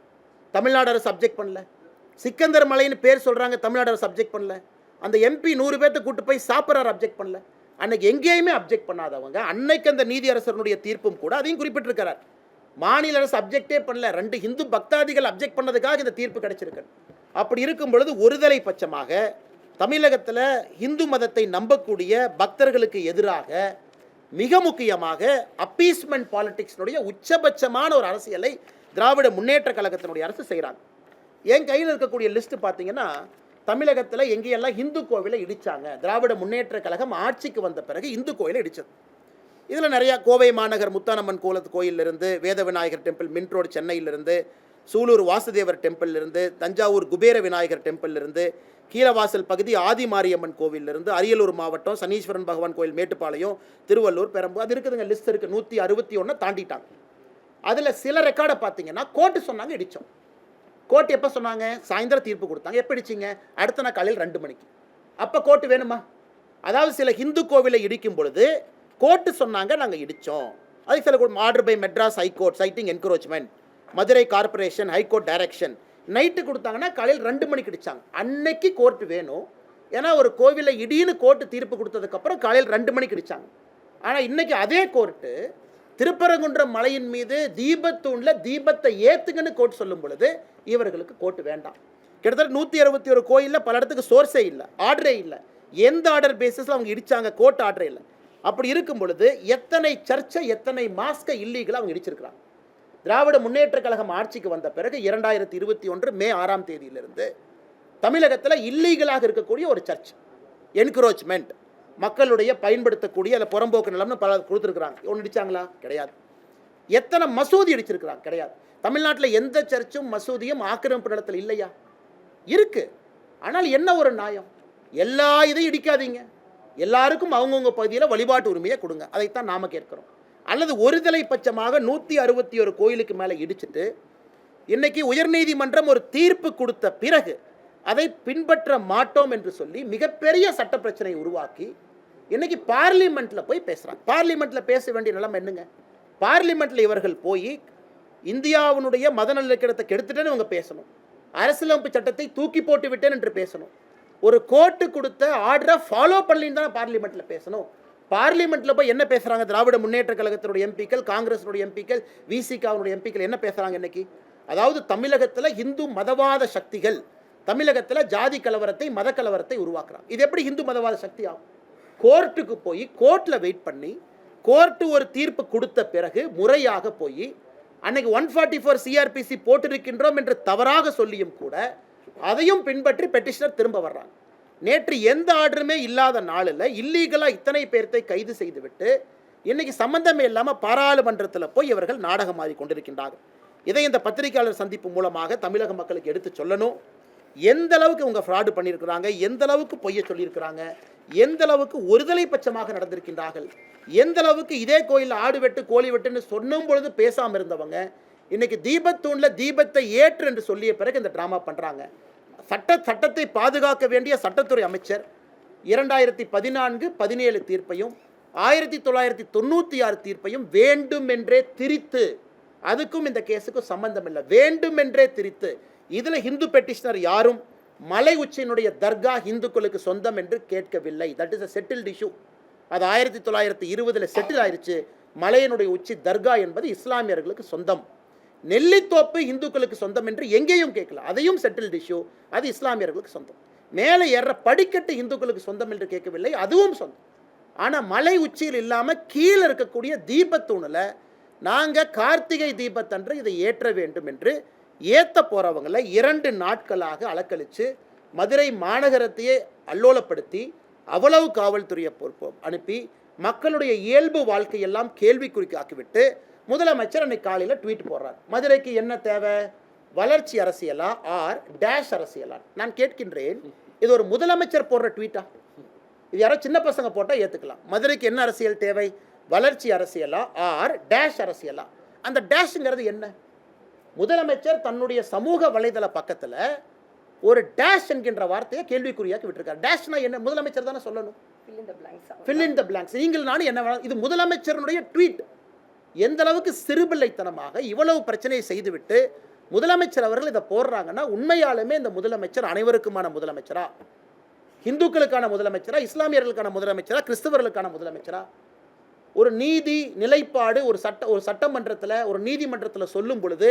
தமிழ்நாடு அரசு அப்ஜெக்ட் பண்ணல. சிக்கந்தர் மலைன்னு பேர் சொல்கிறாங்க, தமிழ்நாடு அரசு அப்ஜெக்ட் பண்ணல. அந்த MP 100 பேர்த்த கூட்டு போய் சாப்பிட்றாரு, அப்ஜெக்ட் பண்ணல. அன்னைக்கு எங்கேயுமே அப்ஜெக்ட் பண்ணாதவங்க அன்னைக்கு அந்த நீதியரசருடைய தீர்ப்பும் கூட அதையும் குறிப்பிட்டிருக்கிறார். மாநில அரசு அப்ஜெக்டே பண்ணல, 2 இந்து பக்தாதிகள் அப்ஜெக்ட் பண்ணதுக்காக இந்த தீர்ப்பு கிடைச்சிருக்கு. அப்படி இருக்கும் பொழுது ஒருதலை பட்சமாக தமிழகத்தில் இந்து மதத்தை நம்பக்கூடிய பக்தர்களுக்கு எதிராக மிக முக்கியமாக அப்பீஸ்மெண்ட் பாலிடிக்ஸினுடைய உச்சபட்சமான ஒரு அரசியலை திராவிட முன்னேற்ற கழகத்தினுடைய அரசு செய்கிறாங்க. என் கையில் இருக்கக்கூடிய லிஸ்ட் பார்த்தீங்கன்னா, தமிழகத்தில் எங்கேயெல்லாம் இந்து கோவிலை இடித்தாங்க, திராவிட முன்னேற்ற கழகம் ஆட்சிக்கு வந்த பிறகு இந்து கோயிலை இடித்தது. இதில் நிறையா கோவை மாநகர் முத்தானம்மன் கோயிலிருந்து, வேத விநாயகர் டெம்பிள் மின்ட் ரோடு சென்னையிலிருந்து, சூலூர் வாசுதேவர் டெம்பிளிலிருந்து, தஞ்சாவூர் குபேர விநாயகர் டெம்பிளிலிருந்து, கீழவாசல் பகுதி ஆதிமாரியம்மன் கோவிலிருந்து, அரியலூர் மாவட்டம் சனீஸ்வரன் பகவான் கோயில் மேட்டுப்பாளையம், திருவள்ளூர், பெரம்பூர், அது இருக்குதுங்க, லிஸ்ட் இருக்குது. 161 தாண்டிட்டாங்க. அதில் சில ரெக்கார்டை பார்த்தீங்கன்னா கோர்ட்டு சொன்னாங்க இடித்தோம். கோர்ட் எப்போ சொன்னாங்க? சாயந்தரம் தீர்ப்பு கொடுத்தாங்க. எப்போ இடிச்சிங்க? அடுத்த நாள் காலையில் 2 மணிக்கு. அப்போ கோர்ட்டு வேணுமா? அதாவது சில இந்து கோவிலை இடிக்கும் பொழுது கோர்ட்டு சொன்னாங்க நாங்கள் இடித்தோம். அதுக்கு சில order by Madras high court citing encroachment, Madurai corporation high court direction, night கொடுத்தாங்கன்னா காலையில் 2 மணிக்கு அடித்தாங்க. அன்னைக்கு கோர்ட்டு வேணும். ஏன்னா ஒரு கோவிலில் இடின்னு கோர்ட்டு தீர்ப்பு கொடுத்ததுக்கப்புறம் காலையில் 2 மணிக்கு அடித்தாங்க. ஆனால் இன்றைக்கி அதே கோர்ட்டு திருப்பரங்குன்றம் மலையின் மீது தீபத்தூணில் தீபத்தை ஏற்றுங்கன்னு கோர்ட் சொல்லும் பொழுது இவர்களுக்கு கோர்ட்டு வேண்டாம். கிட்டத்தட்ட 161 கோயிலில் பல இடத்துக்கு சோர்ஸே இல்லை, ஆர்டரே இல்லை. எந்த ஆர்டர் பேசிஸில் அவங்க இடித்தாங்க, கோர்ட் ஆர்டரே இல்லை. அப்படி இருக்கும் பொழுது எத்தனை சர்ச்சை, எத்தனை மாஸ்கை இல்லீகலாக அவங்க இடிச்சிருக்கிறாங்க. திராவிட முன்னேற்ற கழகம் ஆட்சிக்கு வந்த பிறகு 2021 மே 6ஆம் தேதியிலிருந்து தமிழகத்தில் இல்லீகலாக இருக்கக்கூடிய ஒரு சர்ச், என்க்ரோச்மெண்ட், மக்களுடைய பயன்படுத்தக்கூடிய அதில் புறம்போக்கு நிலம்னு பல கொடுத்துருக்குறாங்க. ஒன்று இடிச்சாங்களா? கிடையாது. எத்தனை மசூதி அடிச்சிருக்கிறாங்க? கிடையாது. தமிழ்நாட்டில் எந்த சர்ச்சும் மசூதியும் ஆக்கிரமிப்பு நிலத்தில் இல்லையா? இருக்கு. ஆனால் என்ன ஒரு நியாயம்? எல்லா இதையும் இடிக்காதீங்க, எல்லாருக்கும் அவங்கவுங்க பகுதியில் வழிபாட்டு உரிமையை கொடுங்க. அதைத்தான் நாம கேட்கிறோம். அல்லது ஒருதலை பட்சமாக 161 கோயிலுக்கு மேலே இடிச்சிட்டு இன்னைக்கு உயர்நீதிமன்றம் ஒரு தீர்ப்பு கொடுத்த பிறகு அதை பின்பற்ற மாட்டோம் என்று சொல்லி மிகப்பெரிய சட்ட பிரச்சனையை உருவாக்கி இன்னைக்கு பார்லிமெண்ட்டில் போய் பேசுகிறாங்க. பார்லிமெண்ட்டில் பேச வேண்டிய நிலைமை என்னங்க? பார்லிமெண்ட்டில் இவர்கள் போய் இந்தியாவினுடைய மத நல்லிணக்கத்தை கெடுத்துட்டேன்னு இவங்க பேசணும், அரசியலமைப்பு சட்டத்தை தூக்கி போட்டு விட்டேன் என்று பேசணும், ஒரு கோர்ட்டு கொடுத்த ஆர்டரை ஃபாலோ பண்ணலின்னு தான் பார்லிமெண்ட்டில் பேசணும். பார்லிமெண்ட்டில் போய் என்ன பேசுகிறாங்க? திராவிட முன்னேற்ற கழகத்தினுடைய எம்பிக்கள், காங்கிரஸினுடைய எம்பிக்கள், விசிகாவுடைய எம்பிக்கள் என்ன பேசுகிறாங்க இன்னைக்கு? அதாவது தமிழகத்தில் இந்து மதவாத சக்திகள் தமிழகத்தில் ஜாதி கலவரத்தை, மத கலவரத்தை உருவாக்குறாங்க. இது எப்படி இந்து மதவாத சக்தி ஆகும்? கோர்ட்டுக்கு போய் கோர்ட்டில் வெயிட் பண்ணி கோர்ட்டு ஒரு தீர்ப்பு கொடுத்த பிறகு முறையாக போய் அன்னைக்கு 144 சிஆர்பிசி போட்டிருக்கின்றோம் என்று தவறாக சொல்லியும் கூட அதையும் பின்பற்றி பெட்டிஷனர் திரும்ப வர்றாங்க. நேற்று எந்த ஆர்டருமே இல்லாத நாளில் இல்லீகலாக இத்தனை பேர்த்தை கைது செய்துவிட்டு இன்னைக்கு சம்பந்தமே இல்லாமல் பாராளுமன்றத்தில் போய் இவர்கள் நாடகம் ஆடி கொண்டிருக்கின்றார்கள். இதை இந்த பத்திரிகையாளர் சந்திப்பு மூலமாக தமிழக மக்களுக்கு எடுத்து சொல்லணும். எந்த அளவுக்கு இவங்க ஃப்ராடு பண்ணியிருக்கிறாங்க, எந்த அளவுக்கு பொய்ய சொல்லியிருக்கிறாங்க, எந்த அளவுக்கு ஒருதலை பட்சமாக நடந்திருக்கின்றார்கள், எந்த அளவுக்கு இதே கோயில் ஆடு வெட்டு கோழி வெட்டுன்னு சொன்னும் பொழுது பேசாமல் இருந்தவங்க இன்னைக்கு தீபத்தூணில் தீபத்தை ஏற்று என்று சொல்லிய பிறகு இந்த ட்ராமா பண்ணுறாங்க. சட்டத்தை பாதுகாக்க வேண்டிய சட்டத்துறை அமைச்சர் 2014-17 தீர்ப்பையும் 1996 தீர்ப்பையும் வேண்டுமென்றே திரித்து, அதுக்கும் இந்த கேஸுக்கும் சம்பந்தம் இல்லை, வேண்டுமென்றே திரித்து, இதில் ஹிந்து பெட்டிஷனர் யாரும் மலை உச்சியினுடைய தர்கா இந்துக்களுக்கு சொந்தம் என்று கேட்கவில்லை. That is a settled issue. அது 1920 செட்டில் ஆயிடுச்சு. மலையினுடைய உச்சி தர்கா என்பது இஸ்லாமியர்களுக்கு சொந்தம். நெல்லித்தோப்பு இந்துக்களுக்கு சொந்தம் என்று எங்கேயும் கேட்கல, அதையும் செட்டில்டு இஷ்யூ. அது இஸ்லாமியர்களுக்கு சொந்தம். மேலே ஏற படிக்கட்டு இந்துக்களுக்கு சொந்தம் என்று கேட்கவில்லை, அதுவும் சொந்தம். ஆனால் மலை உச்சியில் இல்லாமல் கீழே இருக்கக்கூடிய தீபத்தூணில் நாங்கள் கார்த்திகை தீபத்தன்று இதை ஏற்ற வேண்டும் என்று ஏற்ற போகிறவங்களை 2 நாட்களாக அலக்கழித்து மதுரை மாநகரத்தையே அல்லோலப்படுத்தி அவ்வளவு காவல்துறையை அனுப்பி மக்களுடைய இயல்பு வாழ்க்கையெல்லாம் கேள்விக்குறிக்கு ஆக்கிவிட்டு முதலமைச்சர் அன்னைக்கு காலையில் ட்வீட் போடுறார். மதுரைக்கு என்ன தேவை? வளர்ச்சி அரசியலா ஆர் டேஷ் அரசியலா? நான் கேட்கின்றேன், இது ஒரு முதலமைச்சர் போடுற ட்வீட்டா? இது யாரோ சின்ன பசங்க போட்டால் ஏற்றுக்கலாம். மதுரைக்கு என்ன அரசியல் தேவை? வளர்ச்சி அரசியலா ஆர் டேஷ் அரசியலா? அந்த டேஷுங்கிறது என்ன? முதலமைச்சர் தன்னுடைய சமூக வலைதள பக்கத்தில் ஒரு டேஷ் என்கின்ற வார்த்தையை கேள்விக்குறியாக்கி விட்டுருக்கார். டேஷ்னா என்ன? முதலமைச்சர் தானே சொல்லணும். Fill in the blanks. நீங்கள் நானும் என்ன? இது முதலமைச்சருடைய ட்வீட். எந்த அளவுக்கு சிறுபிள்ளைத்தனமாக இவ்வளவு பிரச்சனையை செய்துவிட்டு முதலமைச்சர் அவர்கள் இதை போடுறாங்கன்னா உண்மையாலுமே இந்த முதலமைச்சர் அனைவருக்குமான முதலமைச்சரா, இந்துக்களுக்கான முதலமைச்சரா, இஸ்லாமியர்களுக்கான முதலமைச்சரா, கிறிஸ்தவர்களுக்கான முதலமைச்சரா? ஒரு நீதி நிலைப்பாடு ஒரு சட்டமன்றத்தில் ஒரு நீதிமன்றத்தில் சொல்லும் பொழுது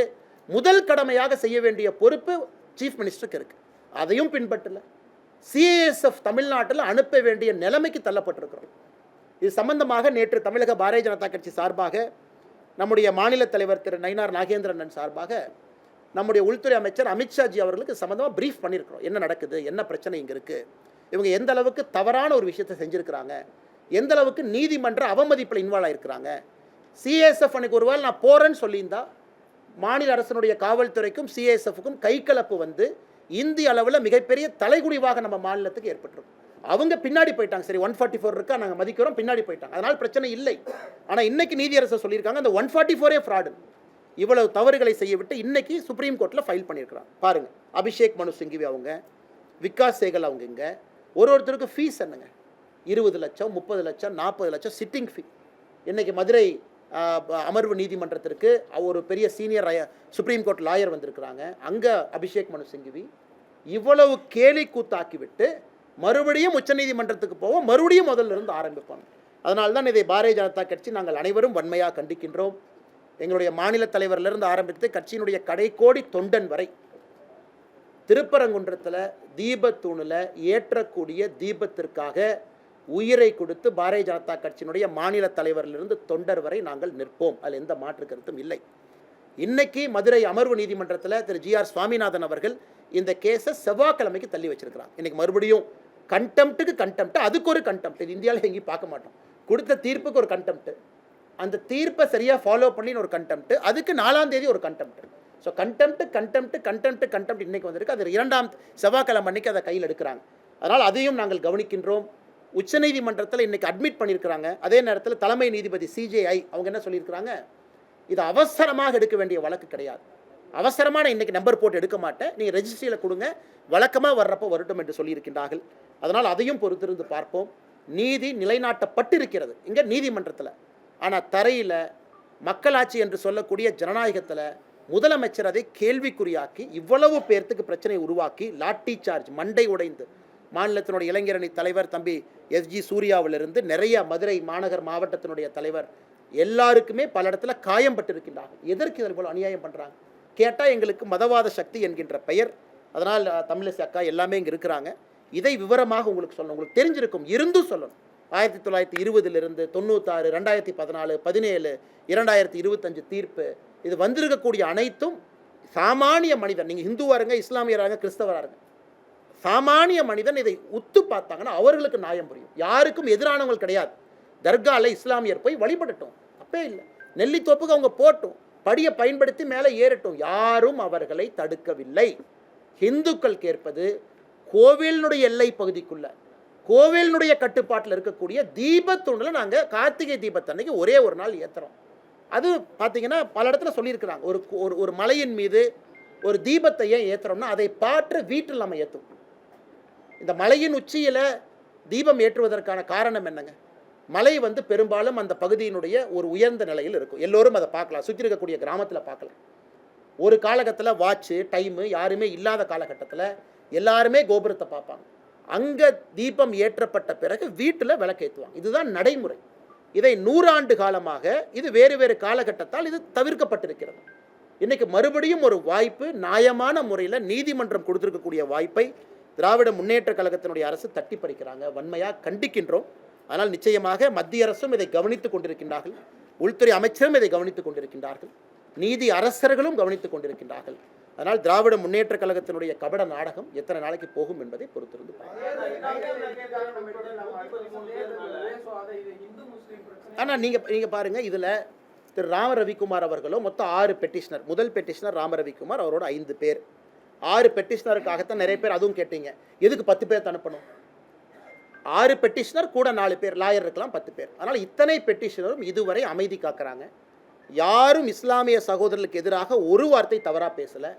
முதல் கடமையாக செய்ய வேண்டிய பொறுப்பு சீஃப் மினிஸ்டருக்கு இருக்கு. அதையும் பின்பற்றல. சிஏஎஸ்எஃப் தமிழ்நாட்டில் அனுப்ப வேண்டிய நிலைமைக்கு தள்ளப்பட்டிருக்கிறோம். இது சம்பந்தமாக நேற்று தமிழக பாரதிய ஜனதா கட்சி சார்பாக நம்முடைய மாநில தலைவர் திரு நயினார் நாகேந்திரன் சார்பாக நம்முடைய உள்துறை அமைச்சர் அமித்ஷாஜி அவர்களுக்கு சம்பந்தமாக பிரீஃப் பண்ணியிருக்கிறோம். என்ன நடக்குது, என்ன பிரச்சனை இங்கே இருக்குது, இவங்க எந்த அளவுக்கு தவறான ஒரு விஷயத்தை செஞ்சுருக்கிறாங்க, எந்த அளவுக்கு நீதிமன்ற அவமதிப்பில் இன்வால்வ் ஆகிருக்கிறாங்க. சிஎஸ்எஃப் அன்னைக்கு ஒரு வேளை நான் போகிறேன்னு சொல்லியிருந்தா மாநில அரசனுடைய காவல்துறைக்கும் சிஎஸ்எஃப்க்கும் கைகலப்பு வந்து இந்திய அளவில் மிகப்பெரிய தலைகுடிவாக நம்ம மாநிலத்துக்கு ஏற்பட்டிருக்கும். அவங்க பின்னாடி போயிட்டாங்க. சரி 144 இருக்கா, நாங்கள் மதிக்கிறோம், பின்னாடி போயிட்டாங்க, அதனால் பிரச்சனை இல்லை. ஆனால் இன்னைக்கு நீதியரசர் சொல்லியிருக்காங்க அந்த 144 ஃப்ராடு. இவ்வளவு தவறுகளை செய்யவிட்டு இன்னைக்கு சுப்ரீம் கோர்ட்டில் ஃபைல் பண்ணியிருக்கிறாங்க. பாருங்கள், அபிஷேக் மனு சிங்கிவி அவங்க, விகாஸ் சேகல் அவங்க, இங்கே ஒருத்தருக்கு ஃபீஸ் என்னங்க? 20 லட்சம், 30 லட்சம், 40 லட்சம் சிட்டிங் ஃபீ. இன்றைக்கி மதுரை அமர்வு நீதிமன்றத்திற்கு ஒரு பெரிய சீனியர் சுப்ரீம் கோர்ட் லாயர் வந்திருக்கிறாங்க. அங்கே அபிஷேக் மனு சிங்வி இவ்வளவு கேலி கூத்தாக்கிவிட்டு மறுபடியும் உச்சநீதிமன்றத்துக்கு போவோம், மறுபடியும் முதல்ல இருந்து ஆரம்பிப்போம். அதனால்தான் இதை பாரதிய ஜனதா கட்சி நாங்கள் அனைவரும் வன்மையாக கண்டிக்கின்றோம். எங்களுடைய மாநில தலைவரிலிருந்து ஆரம்பித்து கட்சியினுடைய கடைக்கோடி தொண்டன் வரை திருப்பரங்குன்றத்தில் தீபத்தூணில் ஏற்றக்கூடிய தீபத்திற்காக உயிரை கொடுத்து பாரதிய ஜனதா கட்சியினுடைய மாநில தலைவரிலிருந்து தொண்டர் வரை நாங்கள் நிற்போம். அதில் எந்த மாற்று கருத்தும் இல்லை. இன்னைக்கு மதுரை அமர்வு நீதிமன்றத்தில் திரு GR சுவாமிநாதன் அவர்கள் இந்த கேஸை செவ்வாய்க்கிழமைக்கு தள்ளி வச்சிருக்கிறாங்க. இன்னைக்கு மறுபடியும் கண்டெம்ட்டுக்கு கண்டெம்ட், அதுக்கு ஒரு கண்டெம்ட். இது இந்தியாவில் எங்கேயும் பார்க்க மாட்டோம். கொடுத்த தீர்ப்புக்கு ஒரு கண்டெம்ட், அந்த தீர்ப்பை சரியாக ஃபாலோ பண்ணின்னு ஒரு கண்டெம்ட், அதுக்கு 4ஆம் தேதி ஒரு கண்டெம்ட். ஸோ கண்டெம்ட் இன்னைக்கு வந்திருக்கு. அது 2ஆம் செவ்வாய்க்கிழமை அன்னைக்கு அதை கையில் எடுக்கிறாங்க. அதனால் அதையும் நாங்கள் கவனிக்கின்றோம். உச்சநீதிமன்றத்தில் இன்னைக்கு அட்மிட் பண்ணியிருக்கிறாங்க. அதே நேரத்தில் தலைமை நீதிபதி CJI அவங்க என்ன சொல்லியிருக்கிறாங்க, இது அவசரமாக எடுக்க வேண்டிய வழக்கு கிடையாது, அவசரமான இன்னைக்கு நம்பர் போட்டு எடுக்க மாட்டேன், நீங்கள் ரெஜிஸ்ட்ரியில் கொடுங்க, வழக்கமாக வர்றப்போ வரட்டும் என்று சொல்லியிருக்கின்றார்கள். அதனால் அதையும் பொறுத்திருந்து பார்ப்போம். நீதி நிலைநாட்டப்பட்டிருக்கிறது இங்கே நீதிமன்றத்தில். ஆனால் தரையில் மக்களாட்சி என்று சொல்லக்கூடிய ஜனநாயகத்தில் முதலமைச்சர் அதை கேள்விக்குறியாக்கி இவ்வளவு பேர்த்துக்கு பிரச்சனை உருவாக்கி லாட்டி சார்ஜ் மண்டை உடைந்து மாநிலத்தினுடைய இளைஞரணி தலைவர் தம்பி SG சூர்யாவிலிருந்து நிறைய மதுரை மாநகர் மாவட்டத்தினுடைய தலைவர் எல்லாருக்குமே பல இடத்துல காயம் பட்டிருக்கின்றார்கள். எதற்கு இதில் போல அநியாயம் பண்ணுறாங்க கேட்டால் எங்களுக்கு மதவாத சக்தி என்கின்ற பெயர். அதனால் தமிழிசை அக்கா எல்லாமே இங்கே இருக்கிறாங்க. இதை விவரமாக உங்களுக்கு சொல்லணும், உங்களுக்கு தெரிஞ்சிருக்கும், இருந்தும் சொல்லணும். 1920 96, 2014, 17, 2025 தீர்ப்பு, இது வந்திருக்கக்கூடிய அனைத்தும் சாமானிய மனிதன், நீங்கள் ஹிந்துவாருங்க, இஸ்லாமியராங்க, கிறிஸ்தவராருங்க, சாமானிய மனிதன் இதை உத்து பார்த்தாங்கன்னா அவர்களுக்கு நியாயம் புரியும். யாருக்கும் எதிரானவங்க கிடையாது. தர்காவில் இஸ்லாமியர் போய் வழிபடட்டும், தப்பே இல்லை. நெல்லித்தோப்புக்கு அவங்க போட்டும், படியை பயன்படுத்தி மேலே ஏறட்டும், யாரும் அவர்களை தடுக்கவில்லை. ஹிந்துக்கள் கேட்பது கோவிலினுடைய எல்லை பகுதிக்குள்ள கோவிலினுடைய கட்டுப்பாட்டில் இருக்கக்கூடிய தீபத்தூணில் நாங்கள் கார்த்திகை தீபத்தன்னைக்கு ஒரே ஒரு நாள் ஏற்றுறோம். அது பார்த்தீங்கன்னா பல இடத்துல சொல்லியிருக்கிறாங்க. ஒரு மலையின் மீது ஒரு தீபத்தை ஏன் ஏற்றுறோம்னா அதை பாற்று வீட்டில் நம்ம ஏற்றுவோம். இந்த மலையின் உச்சியில் தீபம் ஏற்றுவதற்கான காரணம் என்னங்க, மலை பெரும்பாலும் அந்த பகுதியினுடைய ஒரு உயர்ந்த நிலையில் இருக்கும். எல்லோரும் அதை பார்க்கலாம், சுற்றி இருக்கக்கூடிய கிராமத்தில் பார்க்கலாம். ஒரு காலகட்டத்தில் வாட்சு டைமு யாருமே இல்லாத காலகட்டத்தில் எல்லாருமே கோபுரத்தை பார்ப்பாங்க. அங்கே தீபம் ஏற்றப்பட்ட பிறகு வீட்டில் விளக்கேற்றுவாங்க. இதுதான் நடைமுறை. இதை 100 ஆண்டு காலமாக இது வேறு வேறு காலகட்டத்தால் இது தவிர்க்கப்பட்டிருக்கிறது. இன்றைக்கி மறுபடியும் ஒரு வாய்ப்பு, நியாயமான முறையில் நீதிமன்றம் கொடுத்துருக்கக்கூடிய வாய்ப்பை திராவிட முன்னேற்ற கழகத்தினுடைய அரசு தட்டி பறிக்கிறாங்க. வன்மையாக கண்டிக்கின்றோம். ஆனால் நிச்சயமாக மத்திய அரசும் இதை கவனித்துக் கொண்டிருக்கின்றார்கள், உள்துறை அமைச்சரும் இதை கவனித்துக் கொண்டிருக்கின்றார்கள், நீதி அரசர்களும் கவனித்துக் கொண்டிருக்கின்றார்கள். அதனால் திராவிட முன்னேற்ற கழகத்தினுடைய கபட நாடகம் எத்தனை நாளைக்கு போகும் என்பதை பொறுத்திருந்து ஆனால் நீங்கள் பாருங்கள், இதில் திரு ராம ரவிக்குமார் அவர்களும் மொத்தம் 6 பெட்டிஷனர். முதல் பெட்டிஷனர் ராம ரவிக்குமார், அவரோட 5 பேர். 6 பெட்டிஷனருக்காகத்தான் நிறைய பேர் அதுவும் கேட்டீங்க, எதுக்கு 10 பேர் அனுப்பணும்? 6 பெட்டிஷனர் கூட 4 பேர், லாயர் இருக்கலாம் 10 பேர். அதனால் இத்தனை பெட்டிஷனரும் இதுவரை அமைதி காக்கிறாங்க. யாரும் இஸ்லாமிய சகோதரர்களுக்கு எதிராக ஒரு வார்த்தை தவறாக பேசலை.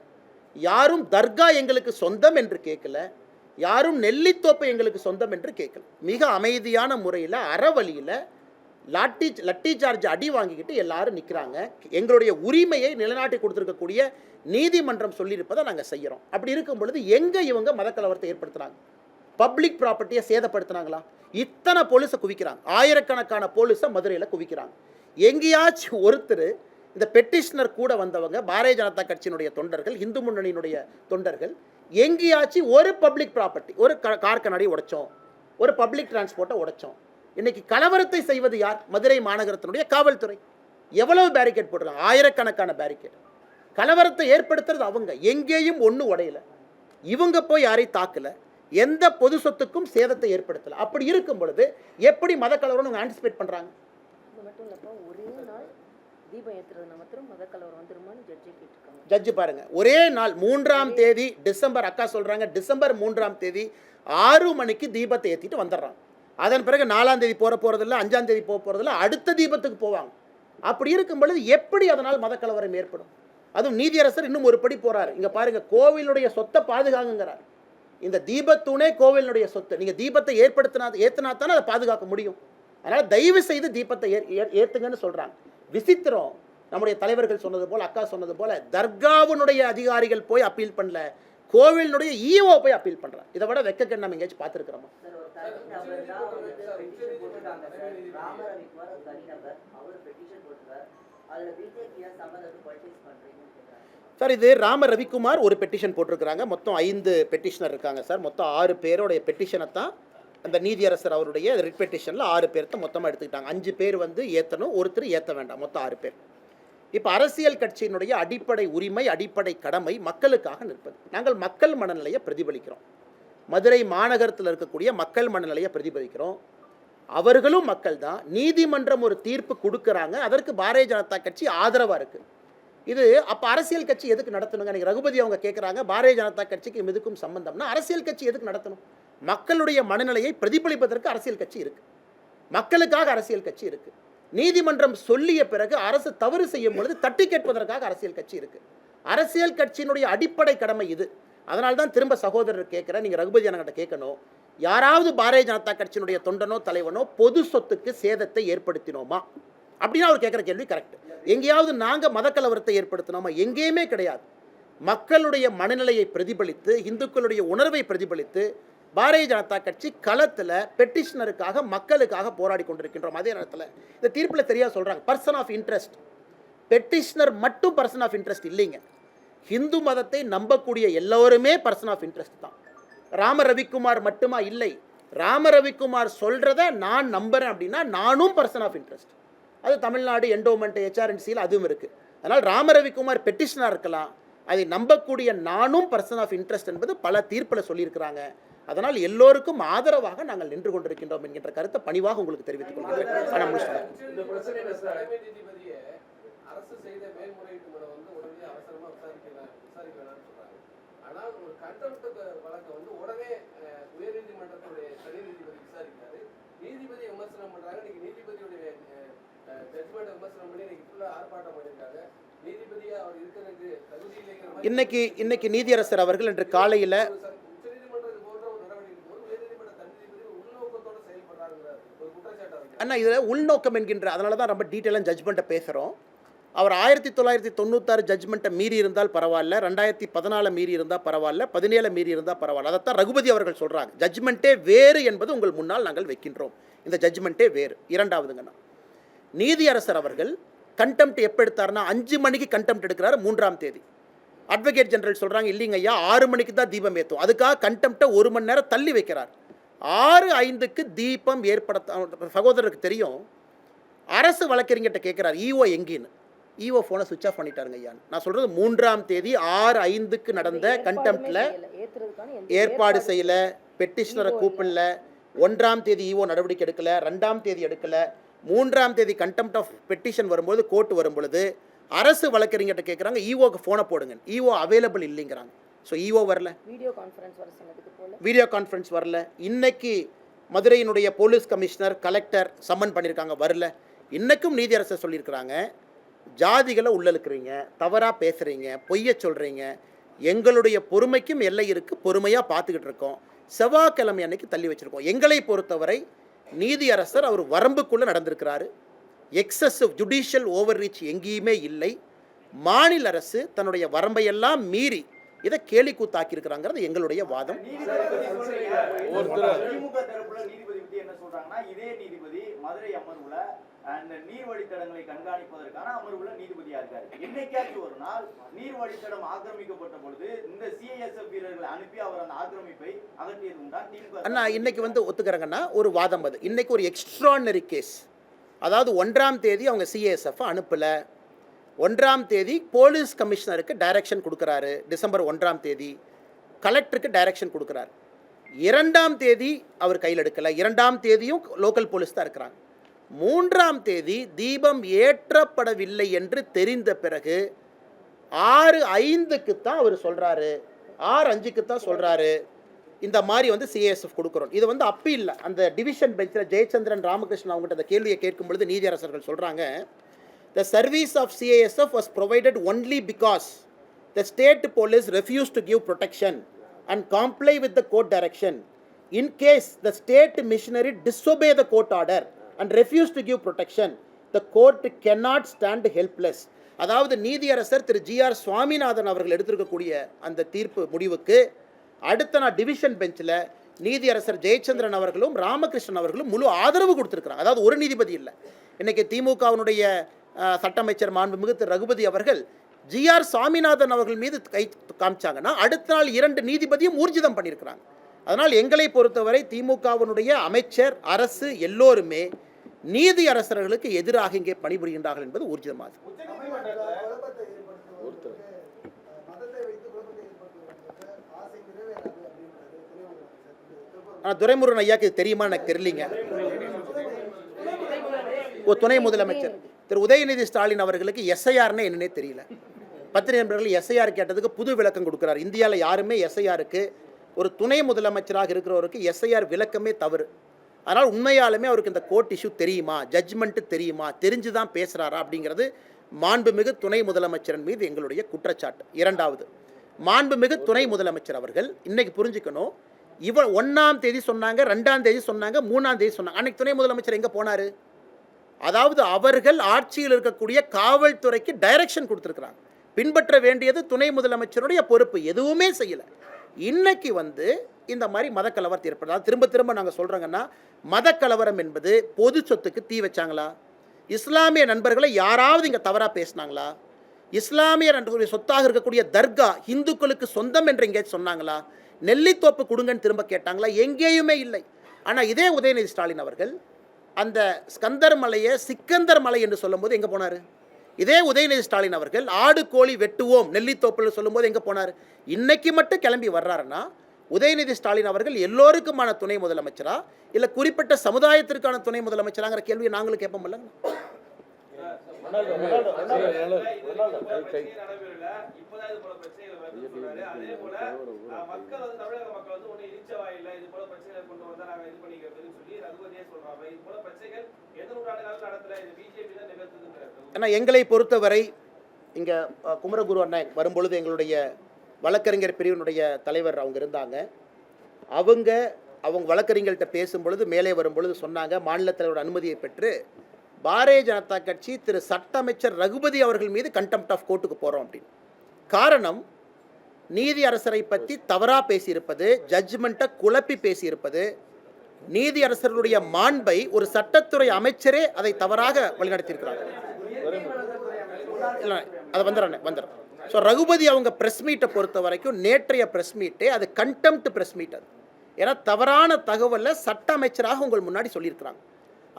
யாரும் தர்கா எங்களுக்கு சொந்தம் என்று கேட்கல, யாரும் நெல்லித்தோப்பை எங்களுக்கு சொந்தம் என்று கேட்கல. மிக அமைதியான முறையில் அறவழியில் லட்டி சார்ஜ் அடி வாங்கிக்கிட்டு எல்லாரும் நிற்கிறாங்க. எங்களுடைய உரிமையை நிலைநாட்டி கொடுத்துருக்கக்கூடிய நீதிமன்றம் சொல்லியிருப்பதை நாங்கள் செய்கிறோம். அப்படி இருக்கும் பொழுது எங்கே இவங்க மதக்கலவரத்தை ஏற்படுத்துகிறாங்க? பப்ளிக் ப்ராப்பர்ட்டியை சேதப்படுத்தினாங்களா? இத்தனை போலீஸை குவிக்கிறாங்க, ஆயிரக்கணக்கான போலீஸை மதுரையில் குவிக்கிறாங்க. எங்கேயாச்சும் ஒருத்தர் இந்த பெட்டிஷனர் கூட வந்தவங்க பாரதிய ஜனதா கட்சியினுடைய தொண்டர்கள், இந்து முன்னணியினுடைய தொண்டர்கள், எங்கேயாச்சும் ஒரு பப்ளிக் ப்ராப்பர்ட்டி, ஒரு கார் கண்ணாடி உடைச்சோம், ஒரு பப்ளிக் டிரான்ஸ்போர்ட்டை உடைச்சோம்? இன்னைக்கு கலவரத்தை செய்வது யார்? மதுரை மாநகரத்தினுடைய காவல்துறை. எவ்வளவு பேரிகேட் போடுறாங்க? ஆயிரக்கணக்கான பேரிகேட். கலவரத்தை ஏற்படுத்துறது அவங்க. எங்கேயும் ஒன்றும் உடையல, இவங்க போய் யாரையும் தாக்கல, எந்த பொது சொத்துக்கும் சேதத்தை ஏற்படுத்தலை. அப்படி இருக்கும் பொழுது எப்படி மத கலவரம் ஆன்டிசிபேட் பண்ணுறாங்க? ஜட்ஜு பாருங்க, ஒரே நாள் 3ஆம் தேதி டிசம்பர், அக்கா சொல்றாங்க டிசம்பர் 3ஆம் தேதி 6 மணிக்கு தீபத்தை ஏற்றிட்டு வந்துடுறாங்க. அதன் பிறகு 4ஆம் தேதி போறதில்லை, 5ஆம் தேதி போறதில்லை, அடுத்த தீபத்துக்கு போவாங்க. அப்படி இருக்கும் பொழுது எப்படி அதனால் மத கலவரம் ஏற்படும்? அதுவும் நீதியரசர் இன்னும் ஒரு படி போறாரு. இங்க பாருங்க, கோவிலுடைய சொத்தை பாதுகாங்கிறார். இந்த தீபத்தூணே கோவிலுடைய சொத்து. நீங்க தீபத்தை ஏற்றினா தானே அதை பாதுகாக்க முடியும். அதனால தயவு செய்து தீபத்தை ஏத்துங்கன்னு சொல்றாங்க. விசித்திரம். நம்முடைய தலைவர்கள் சொன்னது போல், அக்கா சொன்னது போல, தர்காவினுடைய அதிகாரிகள் போய் அப்பீல் பண்ணல, கோவிலினுடைய ஈஓ போய் அப்பீல் பண்றாங்க. இதை விட வெக்கக்கேடு நம்ம எங்கேயாச்சும் பார்த்துருக்கிறோமா? சார், இது ராம ரவிக்குமார் ஒரு பெட்டிஷன் போட்டிருக்கிறாங்க. மொத்தம் 5 பெட்டிஷனர் இருக்காங்க சார். மொத்தம் 6 பேரோடைய பெட்டிஷனை தான் அந்த நீதியரசர் அவருடைய ரிட் பெட்டிஷனில் 6 பேர்த்த மொத்தமாக எடுத்துக்கிட்டாங்க. 5 பேர் வந்து ஏற்றணும், ஒருத்தர் ஏற்ற வேண்டாம், மொத்தம் 6 பேர். இப்போ அரசியல் கட்சியினுடைய அடிப்படை உரிமை, அடிப்படை கடமை மக்களுக்காக நிற்பது. நாங்கள் மக்கள் மனநிலையை பிரதிபலிக்கிறோம். மதுரை மாநகரத்தில் இருக்கக்கூடிய மக்கள் மனநிலையை பிரதிபலிக்கிறோம். அவர்களும் மக்கள் தான். நீதிமன்றம் ஒரு தீர்ப்பு கொடுக்குறாங்க, அதற்கு பாரதிய ஜனதா கட்சி ஆதரவாக இருக்குது. இது அப்போ அரசியல் கட்சி எதுக்கு நடத்தணுங்க? அன்றைக்கி ரகுபதி அவங்க கேட்குறாங்க, பாரதிய ஜனதா கட்சிக்கு இதுக்கும் சம்பந்தம்னா அரசியல் கட்சி எதுக்கு நடத்தணும்? மக்களுடைய மனநிலையை பிரதிபலிப்பதற்கு அரசியல் கட்சி இருக்குது, மக்களுக்காக அரசியல் கட்சி இருக்குது. நீதிமன்றம் சொல்லிய பிறகு அரசு தவறு செய்யும் பொழுது தட்டி கேட்பதற்காக அரசியல் கட்சி இருக்குது. அரசியல் கட்சியினுடைய அடிப்படை கடமை இது. அதனால தான் திரும்ப சகோதரர் கேட்குறேன், நீங்கள் ரகுபதி அண்ணங்கிட்ட கேட்கணும், யாராவது பாரதிய ஜனதா கட்சியினுடைய தொண்டனோ தலைவனோ பொது சொத்துக்கு சேதத்தை ஏற்படுத்தினோமா அப்படின்னா அவர் கேட்குற கேள்வி கரெக்ட். எங்கேயாவது நாங்கள் மதக்கலவரத்தை ஏற்படுத்தினோமா? எங்கேயுமே கிடையாது. மக்களுடைய மனநிலையை பிரதிபலித்து, இந்துக்களுடைய உணர்வை பிரதிபலித்து பாரதிய ஜனதா கட்சி களத்தில் பெட்டிஷனருக்காக மக்களுக்காக போராடி கொண்டிருக்கின்றோம். அதே நேரத்தில் இந்த தீர்ப்பில் தெரியாது சொல்கிறாங்க, பர்சன் ஆஃப் இன்ட்ரெஸ்ட். பெட்டிஷனர் மட்டும் பர்சன் ஆஃப் இன்ட்ரெஸ்ட் இல்லைங்க. ஹிந்து மதத்தை நம்பக்கூடிய எல்லோருமே பர்சன் ஆஃப் இன்ட்ரெஸ்ட் தான். ராம ரவிக்குமார் மட்டுமா? இல்லை. ராம ரவிக்குமார் சொல்கிறத நான் நம்புகிறேன் அப்படின்னா நானும் பர்சன் ஆஃப் இன்ட்ரெஸ்ட். அது தமிழ்நாடு என்டோமெண்ட் HRNCயில் அதுவும் இருக்குது. அதனால் ராம ரவிக்குமார் பெட்டிஷனாக இருக்கலாம், அதை நம்பக்கூடிய நானும் பர்சன் ஆஃப் இன்ட்ரெஸ்ட் என்பது பல தீர்ப்பில் சொல்லியிருக்கிறாங்க. அதனால் எல்லோருக்கும் ஆதரவாக நாங்கள் நின்று கொண்டிருக்கின்றோம் என்கின்ற கருத்தை பணிவாக உங்களுக்கு தெரிவித்துக் கொள்கிறேன். இன்னைக்கு நீதியரசர் அவர்கள் இன்று காலையில் அண்ணா இதில் உள்நோக்கம் என்கின்ற, அதனால தான் ரொம்ப டீட்டெயிலாக ஜட்ஜ்மெண்ட்டை பேசுகிறோம். அவர் 1996 ஜட்ஜ்மெண்ட்டை மீறி இருந்தால் பரவாயில்ல, 2014 மீறி இருந்தால் பரவாயில்ல, 17 மீறி இருந்தால் பரவாயில்ல. அதைத்தான் ரகுபதி அவர்கள் சொல்கிறாங்க. ஜட்ஜ்மெண்ட்டே வேறு என்பது உங்கள் முன்னால் நாங்கள் வைக்கின்றோம். இந்த ஜட்ஜ்மெண்ட்டே வேறு. இரண்டாவதுங்கண்ணா, நீதியரசர் அவர்கள் கண்டெம்ட் எப்போ எடுத்தார்னா 5 மணிக்கு கண்டெம்ட் எடுக்கிறாரு 3ஆம் தேதி. அட்வொகேட் ஜெனரல் சொல்கிறாங்க, இல்லைங்க ஐயா 6 மணிக்கு தான் தீபம் ஏற்றும். அதுக்காக கண்டெம்ட்டை 1 மணி நேரம் தள்ளி வைக்கிறார். 6:05க்கு தீபம் ஏற்படுத்த சகோதரருக்கு தெரியும். அரசு வழக்கறிஞர்கிட்ட கேட்குறாரு, ஈஓ எங்கேன்னு. ஈஓ ஃபோனை சுவிட்ச் ஆஃப் பண்ணிட்டாருங்க ஐயான்னு. நான் சொல்கிறது 3ஆம் தேதி 6:05க்கு நடந்த கண்டெம்ட்டில் ஏற்பாடு செய்யலை, பெட்டிஷனரை கூப்பிடல, 1ஆம் தேதி ஈஓ நடவடிக்கை எடுக்கலை, 2ஆம் தேதி எடுக்கலை, 3ஆம் தேதி கண்டெம்ட் ஆஃப் பெட்டிஷன் வரும்போது கோர்ட்டு வரும்பொழுது அரசு வழக்கறிஞர்கிட்ட கேட்குறாங்க, ஈஓக்கு ஃபோனை போடுங்க. ஈஓ அவைலபிள் இல்லைங்கிறாங்க. ஸோ ஈஓ வரல, வீடியோ கான்ஃபரன்ஸ் வரல. இன்னைக்கு மதுரையினுடைய போலீஸ் கமிஷனர், கலெக்டர் சம்மன் பண்ணியிருக்காங்க, வரல. இன்றைக்கும் நீதியரசர் சொல்லியிருக்கிறாங்க, ஜாதிகளை உள்ளழுக்கிறீங்க, தவறாக பேசுகிறீங்க, பொய்ய சொல்கிறீங்க, எங்களுடைய பொறுமைக்கும் எல்லை இருக்குது, பொறுமையாக பார்த்துக்கிட்டு இருக்கோம், செவ்வாய்க்கிழமை அன்னைக்கு தள்ளி வச்சுருக்கோம். எங்களை பொறுத்தவரை நீதியரசர் அவர் வரம்புக்குள்ளே நடந்திருக்கிறாரு. எக்ஸசிவ் ஜுடிஷியல் ஓவர் ரீச் எங்கேயுமே இல்லை. மாநில அரசு தன்னுடைய வரம்பையெல்லாம் மீறி இதை கேலி கூத்தாக்கி இருக்கிறாங்கிறது எங்களுடைய வாதம். அந்த நீர்வழித்தடங்களை கண்காணிப்பதற்கான அமர்வுல நீதிபதியா இருக்காரு. என்னைக்காச்சும் ஒரு நாள் நீர்வழித்தடம் ஆக்கிரமிக்கப்பட்ட பொழுது இந்த CISF வீரர்களை அனுப்பி அவர் அந்த ஆக்கிரமிப்பை அகற்றியது உண்டா? அண்ணா இன்னைக்கு வந்து ஒத்துக்கிறாங்கன்னா ஒரு வாதம் அது. இன்னைக்கு ஒரு எக்ஸ்ட்ரானரி கேஸ். அதாவது 1ஆம் தேதி அவங்க CISF அனுப்பலை, 1ஆம் தேதி போலீஸ் கமிஷனருக்கு டைரக்ஷன் கொடுக்குறாரு, டிசம்பர் 1ஆம் தேதி கலெக்டருக்கு டைரக்ஷன் கொடுக்குறாரு, 2ஆம் தேதி அவர் கையில் எடுக்கலை, 2ஆம் தேதியும் லோக்கல் போலீஸ் தான் இருக்கிறாங்க, 3ஆம் தேதி தீபம் ஏற்றப்படவில்லை என்று தெரிந்த பிறகு 6:05க்கு தான் அவர் சொல்கிறாரு, 6:05க்கு தான் சொல்கிறாரு, இந்த மாதிரி வந்து CISF கொடுக்குறோம். இது வந்து அப்பி இல்லை. அந்த டிவிஷன் பெஞ்சில் ஜெயச்சந்திரன் ராமகிருஷ்ணன் அவங்ககிட்ட அந்த கேள்வியை கேட்கும் பொழுது நீதியரசர்கள் சொல்கிறாங்க, the service of CISF was provided only because the state police refused to give protection and comply with the court direction. In case the state missionary disobey the court order and refuse to give protection, the court cannot stand helpless. அதாவது நீதியரசர் திரு GR Swaminathan அவர்கள் எடுத்திருக்கக்கூடிய அந்த தீர்ப்பு முடிவுக்கு அடுத்த நாள் division பெஞ்சில் நீதியரசர் ஜெயச்சந்திரன் அவர்களும் ராமகிருஷ்ணன் அவர்களும் முழு ஆதரவு கொடுத்துருக்குறாங்க. அதாவது ஒரு நீதிபதி இல்லை. இன்றைக்கி திமுகவினுடைய சட்ட அமைச்சர் மாண்புமிகு திரு ரகுபதி அவர்கள் ஜிஆர் சுவாமிநாதன் அவர்கள் மீது கை காமிச்சாங்கன்னா அடுத்த நாள் 2 நீதிபதியும் ஊர்ஜிதம் பண்ணியிருக்கிறாங்க. அதனால் எங்களை பொறுத்தவரை திமுகவினுடைய அமைச்சர் அரசு எல்லோருமே நீதி அரசர்களுக்கு எதிராக இங்கே பணிபுரிகின்றார்கள் என்பது ஊர்ஜிதமாகும். துரைமுருகன் ஐயாக்கு இது தெரியுமா எனக்கு தெரியலீங்க. துணை முதலமைச்சர் திரு உதயநிதி ஸ்டாலின் அவர்களுக்கு எஸ்ஐஆர்னு என்னன்னே தெரியல. பத்திரிகை நண்பர்கள் எஸ்ஐஆர் கேட்டதுக்கு புது விளக்கம் கொடுக்குறார். இந்தியாவில் யாருமே எஸ்ஐஆருக்கு ஒரு துணை முதலமைச்சராக இருக்கிறவருக்கு எஸ்ஐஆர் விளக்கமே தவறு. அதனால் உண்மையாலுமே அவருக்கு இந்த கோர்ட் இஷ்யூ தெரியுமா, ஜட்ஜ்மெண்ட்டு தெரியுமா, தெரிஞ்சு தான் பேசுகிறாரா அப்படிங்கிறது மாண்புமிகு துணை முதலமைச்சரின் மீது எங்களுடைய குற்றச்சாட்டு. இரண்டாவது, மாண்புமிகு துணை முதலமைச்சர் அவர்கள் இன்னைக்கு புரிஞ்சுக்கணும், 1ஆம் தேதி சொன்னாங்க, 2ஆம் தேதி சொன்னாங்க, 3ஆம் தேதி சொன்னாங்க. அன்னைக்கு துணை முதலமைச்சர் எங்கே போனார்? அதாவது அவர்கள் ஆட்சியில் இருக்கக்கூடிய காவல்துறைக்கு டைரக்ஷன் கொடுத்துருக்குறாங்க. பின்பற்ற வேண்டியது துணை முதலமைச்சருடைய பொறுப்பு. எதுவுமே செய்யலை. இன்னைக்கு இந்த மாதிரி மதக்கலவரத்தை ஏற்படுது. திரும்ப திரும்ப நாங்கள் சொல்கிறோங்கன்னா, மதக்கலவரம் என்பது பொது சொத்துக்கு தீ வச்சாங்களா? இஸ்லாமிய நண்பர்களை யாராவது இங்கே தவறாக பேசினாங்களா? இஸ்லாமிய நண்பர்களுடைய சொத்தாக இருக்கக்கூடிய தர்கா இந்துக்களுக்கு சொந்தம் என்று எங்கேயாச்சும் சொன்னாங்களா? நெல்லித்தோப்பு கொடுங்கன்னு திரும்ப கேட்டாங்களா? எங்கேயுமே இல்லை. ஆனால் இதே உதயநிதி ஸ்டாலின் அவர்கள் அந்த ஸ்கந்தர் மலையை சிக்கந்தர் மலை என்று சொல்லும்போது எங்கே போனார்? இதே உதயநிதி ஸ்டாலின் அவர்கள் ஆடு கோழி வெட்டுவோம் நெல்லித்தோப்பில் சொல்லும்போது எங்கே போனார்? இன்னைக்கு மட்டும் கிளம்பி வர்றாருன்னா உதயநிதி ஸ்டாலின் அவர்கள் எல்லோருக்குமான துணை முதலமைச்சரா இல்லை குறிப்பிட்ட சமுதாயத்திற்கான துணை முதலமைச்சராங்கிற கேள்வியை நாங்களும் கேட்போம்ல. ஆனால் எங்களை பொறுத்தவரை இங்கே குமரகுரு அண்ணன் வரும்பொழுது எங்களுடைய வழக்கறிஞர் பிரிவினுடைய தலைவர் அவங்க இருந்தாங்க. அவங்க வழக்கறிஞர்கள்ட்ட பேசும்பொழுது மேலே வரும்பொழுது சொன்னாங்க, மாநில தலைவரோட அனுமதியை பெற்று பாரதிய ஜனதா கட்சி திரு சட்ட அமைச்சர் ரகுபதி அவர்கள் மீது கண்டெம்ட் ஆஃப் கோர்ட்டுக்கு போகிறோம் அப்படின்னு. காரணம், நீதி அரசரை பற்றி தவறாக பேசியிருப்பது, ஜட்ஜ்மெண்ட்டை குழப்பி பேசியிருப்பது, நீதி அரசர்களுடைய மாண்பை ஒரு சட்டத்துறை அமைச்சரே அதை தவறாக வழிநடத்தியிருக்கிறாங்க. இல்லை, அதை வந்துடுறேன். ஸோ ரகுபதி அவங்க ப்ரெஸ் மீட்டை பொறுத்த வரைக்கும் நேற்றைய ப்ரெஸ் மீட்டே அது கண்டெம்ட் ப்ரெஸ் மீட். அது ஏன்னா தவறான தகவலை சட்ட அமைச்சராக உங்கள் முன்னாடி சொல்லியிருக்கிறாங்க.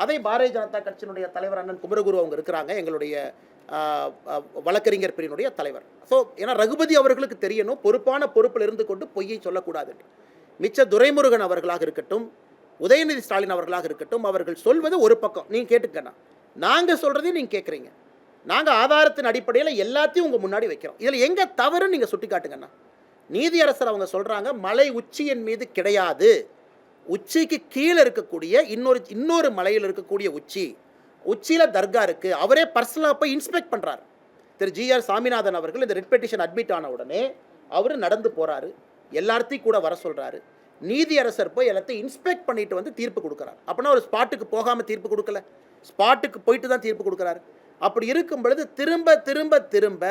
அதை பாரதிய ஜனதா கட்சியினுடைய தலைவர் அண்ணன் குமரகுரு அவங்க இருக்கிறாங்க, எங்களுடைய வழக்கறிஞர் பிரிவினுடைய தலைவர். ஸோ ஏன்னா ரகுபதி அவர்களுக்கு தெரியணும், பொறுப்பான பொறுப்பில் இருந்து கொண்டு பொய்யை சொல்லக்கூடாது. மிச்ச துரைமுருகன் அவர்களாக இருக்கட்டும், உதயநிதி ஸ்டாலின் அவர்களாக இருக்கட்டும், அவர்கள் சொல்வது ஒரு பக்கம். நீங்கள் கேட்டுக்கண்ணா, நாங்கள் சொல்கிறதையும் நீங்கள் கேட்குறீங்க. நாங்கள் ஆதாரத்தின் அடிப்படையில் எல்லாத்தையும் உங்கள் முன்னாடி வைக்கிறோம். இதில் எங்கே தவறுன்னு நீங்கள் சுட்டி காட்டுங்கண்ணா. நீதியரசர் அவங்க சொல்கிறாங்க, மலை உச்சியின் மீது கிடையாது, உச்சிக்கு கீழே இருக்கக்கூடிய இன்னொரு மலையில் இருக்கக்கூடிய உச்சியில் தர்கா இருக்குது. அவரே பர்சனலாக போய் இன்ஸ்பெக்ட் பண்ணுறாரு. திரு ஜிஆர் சாமிநாதன் அவர்கள் இந்த ரிட் பெட்டிஷன் அட்மிட் ஆன உடனே அவர் நடந்து போகிறாரு, எல்லாத்தையும் கூட வர சொல்கிறாரு. நீதியரசர் போய் எல்லாத்தையும் இன்ஸ்பெக்ட் பண்ணிட்டு தீர்ப்பு கொடுக்குறாரு. அப்படின்னா ஒரு ஸ்பாட்டுக்கு போகாமல் தீர்ப்பு கொடுக்கல, ஸ்பாட்டுக்கு போயிட்டு தான் தீர்ப்பு கொடுக்குறாரு. அப்படி இருக்கும் பொழுது திரும்ப திரும்ப திரும்ப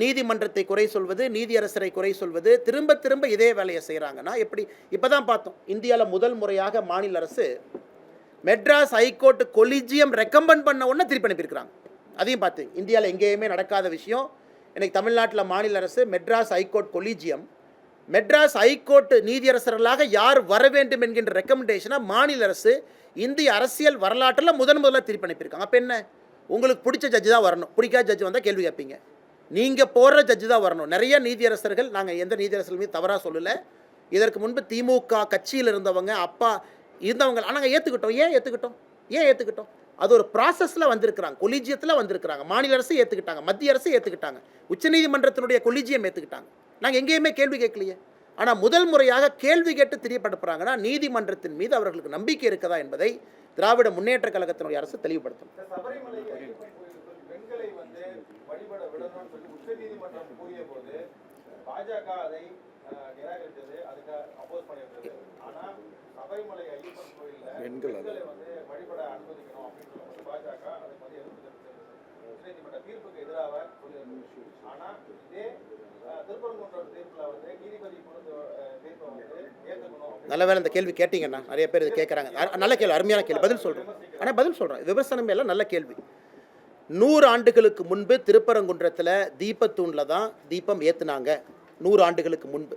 நீதிமன்றத்தை குறை சொல்வது, நீதியரசரை குறை சொல்வது, திரும்ப திரும்ப இதே வேலையை செய்கிறாங்கன்னா எப்படி? இப்போ தான் பார்த்தோம், இந்தியாவில் முதல் முறையாக மாநில அரசு மெட்ராஸ் ஹைகோர்ட் கொலிஜியம் ரெக்கமெண்ட் பண்ண உடனே திருப்பி அனுப்பியிருக்கிறாங்க. அதையும் பார்த்து இந்தியாவில் எங்கேயுமே நடக்காத விஷயம். இன்றைக்கி தமிழ்நாட்டில் மாநில அரசு Madras high court collegium, Madras high court நீதியரசர்களாக யார் வர வேண்டும் என்கின்ற ரெக்கமெண்டேஷனை மாநில அரசு இந்திய அரசியல் வரலாற்றில் முதல்ல திருப்பி அனுப்பியிருக்காங்க. அப்போ என்ன, உங்களுக்கு பிடிச்ச ஜட்ஜு தான் வரணும், பிடிக்காத ஜட்ஜு வந்தால் கேள்வி கேட்பீங்க. நீங்கள் போடுற ஜட்ஜு தான் வரணும். நிறைய நீதியரசர்கள், நாங்கள் எந்த நீதியரசர்கள் மீது தவறாக சொல்லலை, இதற்கு முன்பு திமுக கட்சியில் இருந்தவங்க அப்பா இருந்தவங்க, நாங்கள் ஏன் ஏற்றுக்கிட்டோம்? அது ஒரு ப்ராசஸில் வந்திருக்கிறாங்க, கொலிஜியத்தில் வந்திருக்கிறாங்க. மாநில அரசு ஏற்றுக்கிட்டாங்க, மத்திய அரசு ஏற்றுக்கிட்டாங்க, உச்சநீதிமன்றத்தினுடைய கொலிஜியம் ஏற்றுக்கிட்டாங்க. நாங்கள் எங்கேயுமே கேள்வி கேட்கலையே. ஆனால் முதல் முறையாக கேள்வி கேட்டு தெரியப்படுத்துகிறாங்கன்னா நீதிமன்றத்தின் மீது அவர்களுக்கு நம்பிக்கை இருக்குதா என்பதை திராவிட முன்னேற்ற கழகத்தினுடைய அரசு தெளிவுபடுத்தும். பெண்கள் தீர்ப்புக்கு எதிராக சொல்லியிருந்தது. ஆனா இதே திருப்பரங்குன்றம் தீர்ப்புல வந்து நீதிபதி தீர்ப்பை வந்து ஏற்றுக்கணும். நல்ல வேளை இந்த கேள்வி கேட்டீங்கண்ணா, நிறைய பேர் இது கேட்குறாங்க. நல்ல கேள்வி, அருமையான கேள்வி, பதில் சொல்கிறேன். ஆனால் பதில் சொல்கிறேன், விமர்சனம் எல்லாம் நல்ல கேள்வி. 100 ஆண்டுகளுக்கு முன்பு திருப்பரங்குன்றத்தில் தீபத்தூணில் தான் தீபம் ஏற்றுனாங்க. 100 ஆண்டுகளுக்கு முன்பு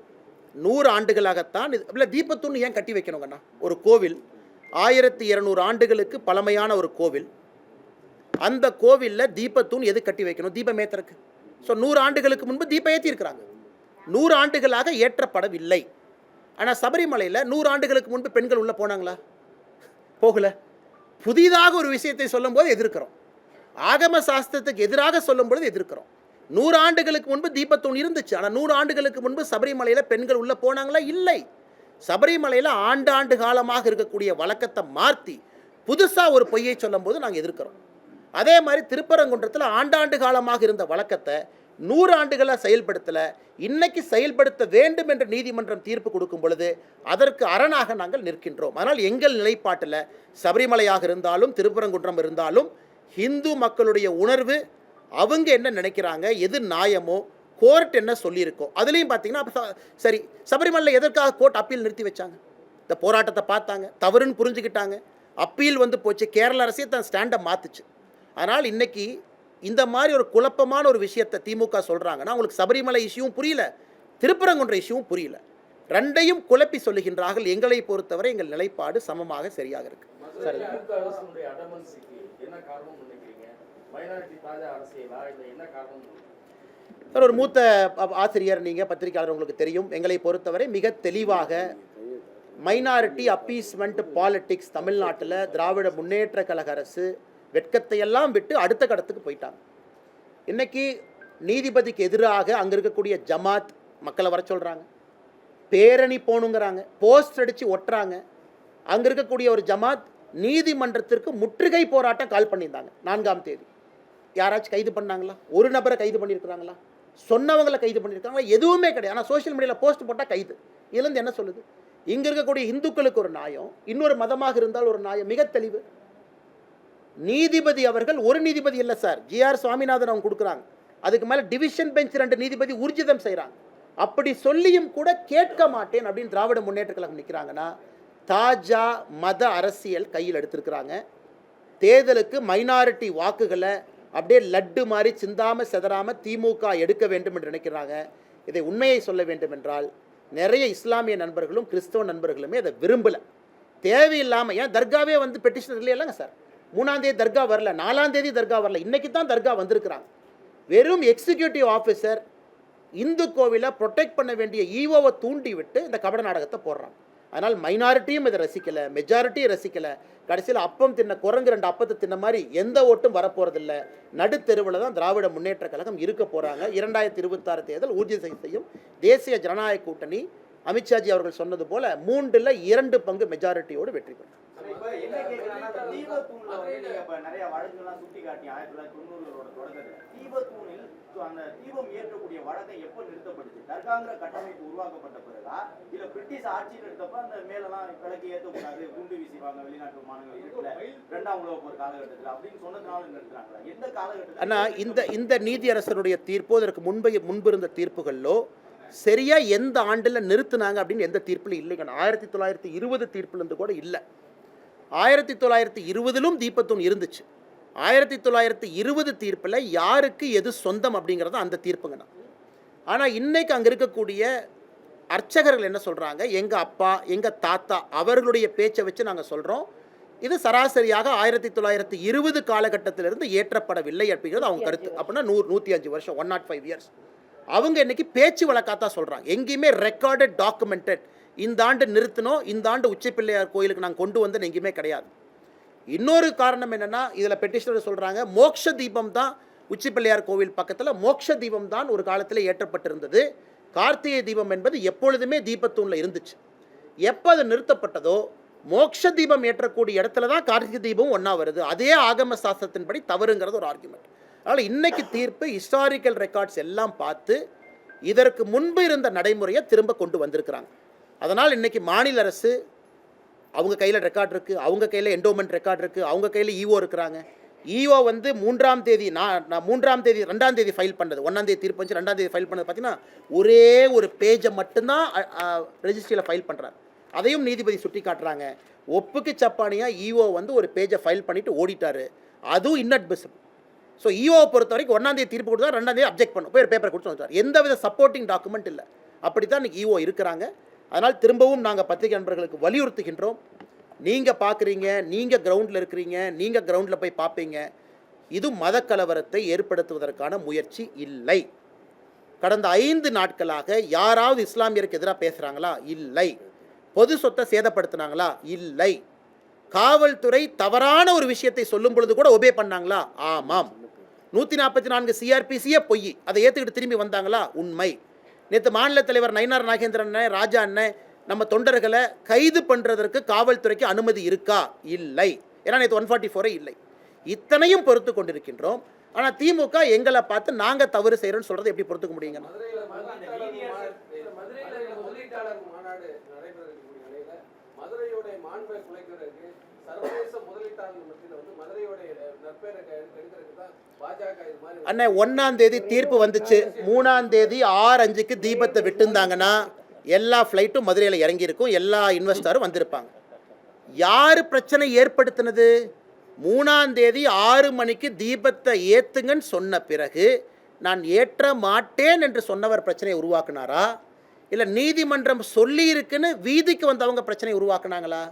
100 ஆண்டுகளாகத்தான் இது. இல்லை, தீபத்தூண் ஏன் கட்டி வைக்கணுங்கண்ணா? ஒரு கோவில் 1200 ஆண்டுகளுக்கு பழமையான ஒரு கோவில். அந்த கோவிலில் தீபத்தூண் எது கட்டி வைக்கணும்? தீபம் ஏற்றுறக்கு. ஸோ 100 ஆண்டுகளுக்கு முன்பு தீபம் ஏற்றிருக்கிறாங்க. 100 ஆண்டுகளாக ஏற்றப்படவில்லை. ஆனால் சபரிமலையில் 100 ஆண்டுகளுக்கு முன்பு பெண்கள் உள்ளே போனாங்களா? போகல. புதிதாக ஒரு விஷயத்தை சொல்லும்போது எதிர்க்கிறோம். ஆகம சாஸ்திரத்துக்கு எதிராக சொல்லும் பொழுது எதிர்க்கிறோம். 100 ஆண்டுகளுக்கு முன்பு தீபத்தூண் இருந்துச்சு. ஆனால் 100 ஆண்டுகளுக்கு முன்பு சபரிமலையில் பெண்கள் உள்ளே போனாங்களா? இல்லை. சபரிமலையில் ஆண்டாண்டு காலமாக இருக்கக்கூடிய வழக்கத்தை மாற்றி புதுசாக ஒரு பொய்யை சொல்லும் போது நாங்கள் எதிர்க்கிறோம். அதே மாதிரி திருப்பரங்குன்றத்தில் ஆண்டாண்டு காலமாக இருந்த வழக்கத்தை 100 ஆண்டுகளாக செயல்படுத்தலை. இன்னைக்கு செயல்படுத்த வேண்டும் என்று நீதிமன்றம் தீர்ப்பு கொடுக்கும் பொழுது அதற்கு அரணாக நாங்கள் நிற்கின்றோம். ஆனால் எங்கள் நிலைப்பாட்டில் சபரிமலையாக இருந்தாலும் திருப்பரங்குன்றம் இருந்தாலும் ஹிந்து மக்களுடைய உணர்வு, அவங்க என்ன நினைக்கிறாங்க, எது நியாயமோ, கோர்ட் என்ன சொல்லியிருக்கோ அதுலேயும் பார்த்தீங்கன்னா சரி, சபரிமலையில் எதற்காக கோர்ட் அப்பீல் நிறுத்தி வச்சாங்க? இந்த போராட்டத்தை பார்த்தாங்க, தவறுன்னு புரிஞ்சுக்கிட்டாங்க, அப்பீல் வந்து போச்சு, கேரள அரசே தன் ஸ்டாண்டை மாற்றுச்சு. அதனால் இன்னைக்கு இந்த மாதிரி ஒரு குழப்பமான ஒரு விஷயத்தை திமுக சொல்கிறாங்கன்னா அவங்களுக்கு சபரிமலை இஷ்யூவும் புரியல, திருப்பரங்குன்ற இஷ்யூவும் புரியல. ரெண்டையும் குழப்பி சொல்லுகின்றார்கள். எங்களை பொறுத்தவரை எங்கள் நிலைப்பாடு சமமாக சரியாக இருக்கு. சரி, சார், ஒரு மூத்த ஆசிரியர், நீங்கள் பத்திரிகையாளர், உங்களுக்கு தெரியும். எங்களை பொறுத்தவரை மிக தெளிவாக மைனாரிட்டி அப்பீஸ்மெண்ட் பாலிட்டிக்ஸ் தமிழ்நாட்டில் திராவிட முன்னேற்ற கழக அரசு வெட்கத்தை எல்லாம் விட்டு அடுத்த கடத்துக்கு போயிட்டாங்க. இன்னைக்கு நீதிபதிக்கு எதிராக அங்கே இருக்கக்கூடிய ஜமாத் மக்களை வர சொல்கிறாங்க, பேரணி போகணுங்கிறாங்க, போஸ்ட் அடித்து ஒட்டுறாங்க. அங்கே இருக்கக்கூடிய ஒரு ஜமாத் நீதிமன்றத்திற்கு முற்றுகை போராட்டம் கால் பண்ணியிருந்தாங்க 4ஆம் தேதி. யாராச்சும் கைது பண்ணாங்களா? ஒரு நபரை கைது பண்ணியிருக்கிறாங்களா? சொன்னவங்களை கைது பண்ணியிருக்காங்களா? எதுவுமே கிடையாது. ஆனால் சோஷியல் மீடியாவில் போஸ்ட் போட்டால் கைது. இதுலேருந்து என்ன சொல்லுது? இங்கே இருக்கக்கூடிய இந்துக்களுக்கு ஒரு நியாயம், இன்னொரு மதமாக இருந்தால் ஒரு நியாயம். மிக தெளிவு. நீதிபதி அவர்கள் ஒரு நீதிபதி இல்லை சார், ஜிஆர் சுவாமிநாதன் அவங்க கொடுக்குறாங்க. அதுக்கு மேலே டிவிஷன் பெஞ்ச் 2 நீதிபதி ஊர்ஜிதம் செய்கிறாங்க. அப்படி சொல்லியும் கூட கேட்க மாட்டேன் அப்படின்னு திராவிட முன்னேற்ற கழகம் நிற்கிறாங்கன்னா தாஜா மத அரசியல் கையில் எடுத்திருக்கிறாங்க. தேர்தலுக்கு மைனாரிட்டி வாக்குகளை அப்படியே லட்டு மாதிரி சிந்தாமல் செதறாமல் திமுக எடுக்க வேண்டும் என்று நினைக்கிறாங்க. இதை உண்மையை சொல்ல வேண்டும் என்றால் நிறைய இஸ்லாமிய நண்பர்களும் கிறிஸ்தவ நண்பர்களுமே அதை விரும்பலை. தேவையில்லாமல், ஏன் தர்காவே வந்து பெட்டிஷன் இல்லைங்க சார். 3ஆம் தேதி தர்கா வரல, 4ஆம் தேதி தர்கா வரல, இன்றைக்கி தான் தர்கா வந்திருக்கிறாங்க. வெறும் எக்ஸிக்யூட்டிவ் ஆஃபீஸர் இந்து கோவிலை ப்ரொடெக்ட் பண்ண வேண்டிய ஈவோவை தூண்டி விட்டு இந்த கபட நாடகத்தை போடுறாங்க. அதனால் மைனாரிட்டியும் இதை ரசிக்கலை, மெஜாரிட்டியும் ரசிக்கலை. கடைசியில் அப்பம் தின்ன குரங்கு 2 அப்பத்தை தின்ன மாதிரி எந்த ஓட்டும் வரப்போகிறதில்ல. நடுத்தெருவில் தான் திராவிட முன்னேற்ற கழகம் இருக்க போகிறாங்க. 2026 தேர்தல் ஊர்ஜி செய்யும் தேசிய ஜனநாயக கூட்டணி அமித்ஷாஜி அவர்கள் சொன்னது போல 3ல் 2 பங்கு மெஜாரிட்டியோடு வெற்றி பெறும். தீபத்தூண்ல வந்து நீங்க இப்ப நிறைய வழக்குகள்லாம் சுட்டி காட்டி 1990களோட தொடக்கத்துல தீபத்தூணில் அந்த தீபம் ஏற்றக்கூடிய வழக்கம் எப்ப நிறுத்தப்பட்டுச்சு? தர்காங்கிற கட்டமைப்பு உருவாக்கப்பட்ட பிறகா, இல்ல பிரிட்டிஷ் ஆட்சியில் இருந்தப்ப அந்த மேலெல்லாம் விளக்கு ஏற்றக்கூடாது, குண்டு வீசிவாங்க வெளிநாட்டு மாநிலங்கள் இருக்குல்ல 2ஆம் உலக போர் காலகட்டத்தில் அப்படின்னு சொன்னதுனால நிறுத்துறாங்களா? எந்த காலகட்டத்தில்? ஆனால் இந்த நீதியரசருடைய தீர்ப்போ இதற்கு முன்பு இருந்த தீர்ப்புகளோ சரியா எந்த ஆண்டில் நிறுத்தினாங்க அப்படின்னு எந்த தீர்ப்பில் இல்லைங்க. 1920 தீர்ப்புலேருந்து கூட இல்லை. 1920லும் தீபத்தூண் இருந்துச்சு. 1920 தீர்ப்பில் யாருக்கு எது சொந்தம் அப்படிங்கிறத அந்த தீர்ப்புங்க தான். ஆனால் இன்றைக்கு அங்கே இருக்கக்கூடிய அர்ச்சகர்கள் என்ன சொல்கிறாங்க, எங்கள் அப்பா எங்கள் தாத்தா அவர்களுடைய பேச்சை வச்சு நாங்கள் சொல்கிறோம், இது சராசரியாக 1920 காலகட்டத்திலிருந்து ஏற்றப்படவில்லை அப்படிங்கிறது அவங்க கருத்து. அப்படின்னா 105 வருஷம், 105 இயர்ஸ். அவங்க இன்றைக்கி பேச்சு வழக்காத்தான் சொல்கிறாங்க. எங்கேயுமே ரெக்கார்டட் டாக்குமெண்டட் இந்த ஆண்டு நிறுத்தினோம், இந்த ஆண்டு உச்சிப்பிள்ளையார் கோயிலுக்கு நாங்கள் கொண்டு வந்து எங்கேயுமே கிடையாது. இன்னொரு காரணம் என்னென்னா, இதில் பெட்டிஷனர் சொல்கிறாங்க மோக்ஷ தீபம் தான் உச்சிப்பிள்ளையார் கோவில் பக்கத்தில் மோக்ஷ தீபம் தான் ஒரு காலத்தில் ஏற்றப்பட்டிருந்தது. கார்த்திகை தீபம் என்பது எப்பொழுதுமே தீபத்தூணில் இருந்துச்சு. எப்போ அது நிறுத்தப்பட்டதோ மோக்ஷ தீபம் ஏற்றக்கூடிய இடத்துல தான் கார்த்திகை தீபம் ஒன்றா வருது. அதே ஆகம சாஸ்திரத்தின்படி தவறுங்கிறது ஒரு ஆர்குமெண்ட். அதனால் இன்னைக்கு தீர்ப்பு ஹிஸ்டாரிக்கல் ரெக்கார்ட்ஸ் எல்லாம் பார்த்து இதற்கு முன்பு இருந்த நடைமுறையை திரும்ப கொண்டு வந்திருக்கிறாங்க. அதனால் இன்றைக்கி மாநில அரசு அவங்க கையில் ரெக்கார்ட் இருக்குது, அவங்க கையில் என்டோமெண்ட் ரெக்கார்ட் இருக்குது, அவங்க கையில் ஈஓ இருக்கிறாங்க. ஈஓ வந்து 3ஆம் தேதி நான் 3ஆம் தேதி 2ஆம் தேதி ஃபைல் பண்ணது, 1ஆம் தேதி தீர்ப்பு வந்து 2ஆம் தேதி ஃபைல் பண்ணது பார்த்தீங்கன்னா ஒரே ஒரு பேஜை மட்டும்தான் ரெஜிஸ்ட்ரியில் ஃபைல் பண்ணுறாரு. அதையும் நீதிபதி சுட்டி காட்டுறாங்க. ஒப்புக்கு சப்பானியாக ஈஓ வந்து ஒரு பேஜை ஃபைல் பண்ணிவிட்டு ஓடிட்டார். அதுவும் இன்அட்மிசிபிள். ஸோ ஈஓவை பொறுத்த வரைக்கும் 1ஆம் தேதி தீர்ப்பு கொடுத்தா 2ஆம் தேதி அப்ஜெக்ட் பண்ணும், போய் ஒரு பேப்பர் கொடுத்து வந்துட்டார். எந்த வித சப்போர்ட்டிங் டாக்குமெண்ட் இல்லை. அப்படி தான் இன்றைக்கி ஈஓ இருக்கிறாங்க. அதனால் திரும்பவும் நாங்கள் பத்திரிகை நண்பர்களுக்கு வலியுறுத்துகின்றோம். நீங்கள் பார்க்குறீங்க, நீங்கள் கிரவுண்டில் இருக்கிறீங்க, நீங்கள் கிரவுண்டில் போய் பார்ப்பீங்க. இது மத கலவரத்தை ஏற்படுத்துவதற்கான முயற்சி இல்லை. கடந்த 5 நாட்களாக யாராவது இஸ்லாமியருக்கு எதிராக பேசுகிறாங்களா? இல்லை. பொது சொத்தை சேதப்படுத்தினாங்களா? இல்லை. காவல்துறை தவறான ஒரு விஷயத்தை சொல்லும் பொழுது கூட ஒபே பண்ணாங்களா? ஆமாம். 144 சிஆர்பிசியே பொய், அதை ஏற்றுக்கிட்டு திரும்பி வந்தாங்களா? உண்மை. நேற்று மாநில தலைவர் நயினார் நாகேந்திரன் அண்ணன், ராஜா அண்ணன், நம்ம தொண்டர்களை கைது பண்ணுறதற்கு காவல்துறைக்கு அனுமதி இருக்கா? இல்லை. ஏன்னா நேற்று 144 இல்லை. இத்தனையும் பொறுத்து கொண்டிருக்கின்றோம். ஆனால் திமுக எங்களை பார்த்து நாங்கள் தவறு செய்கிறோன்னு சொல்கிறத எப்படி பொறுத்துக்க முடியுங்க? முதலீட்டாளர் மாநாடு நடைபெற இருக்கக்கூடிய நிலையில மதுரையோட மாண்பை குலைக்கிறதுக்கு சர்வதேச முதலீட்டாளர் மத்தியில் வந்து மதுரையோட நற்பெயரை கெடுக்கிறதுக்கு தான் பாஜக இது மாதிரி. அண்ணே 1ஆம் தேதி தீர்ப்பு வந்துச்சு. 3ஆம் தேதி 6:05க்கு தீபத்தை விட்டுருந்தாங்கன்னா எல்லா ஃப்ளைட்டும் மதுரையில் இறங்கியிருக்கும், எல்லா இன்வெஸ்டரும் வந்திருப்பாங்க. யார் பிரச்சனை ஏற்படுத்தினது? 3ஆம் தேதி 6 மணிக்கு தீபத்தை ஏற்றுங்கன்னு சொன்ன பிறகு நான் ஏற்ற மாட்டேன் என்று சொன்னவர் பிரச்சனையை உருவாக்குனாரா? இல்லை நீதிமன்றம் சொல்லி இருக்குன்னு வீதிக்கு வந்தவங்க பிரச்சனையை உருவாக்குனாங்களா?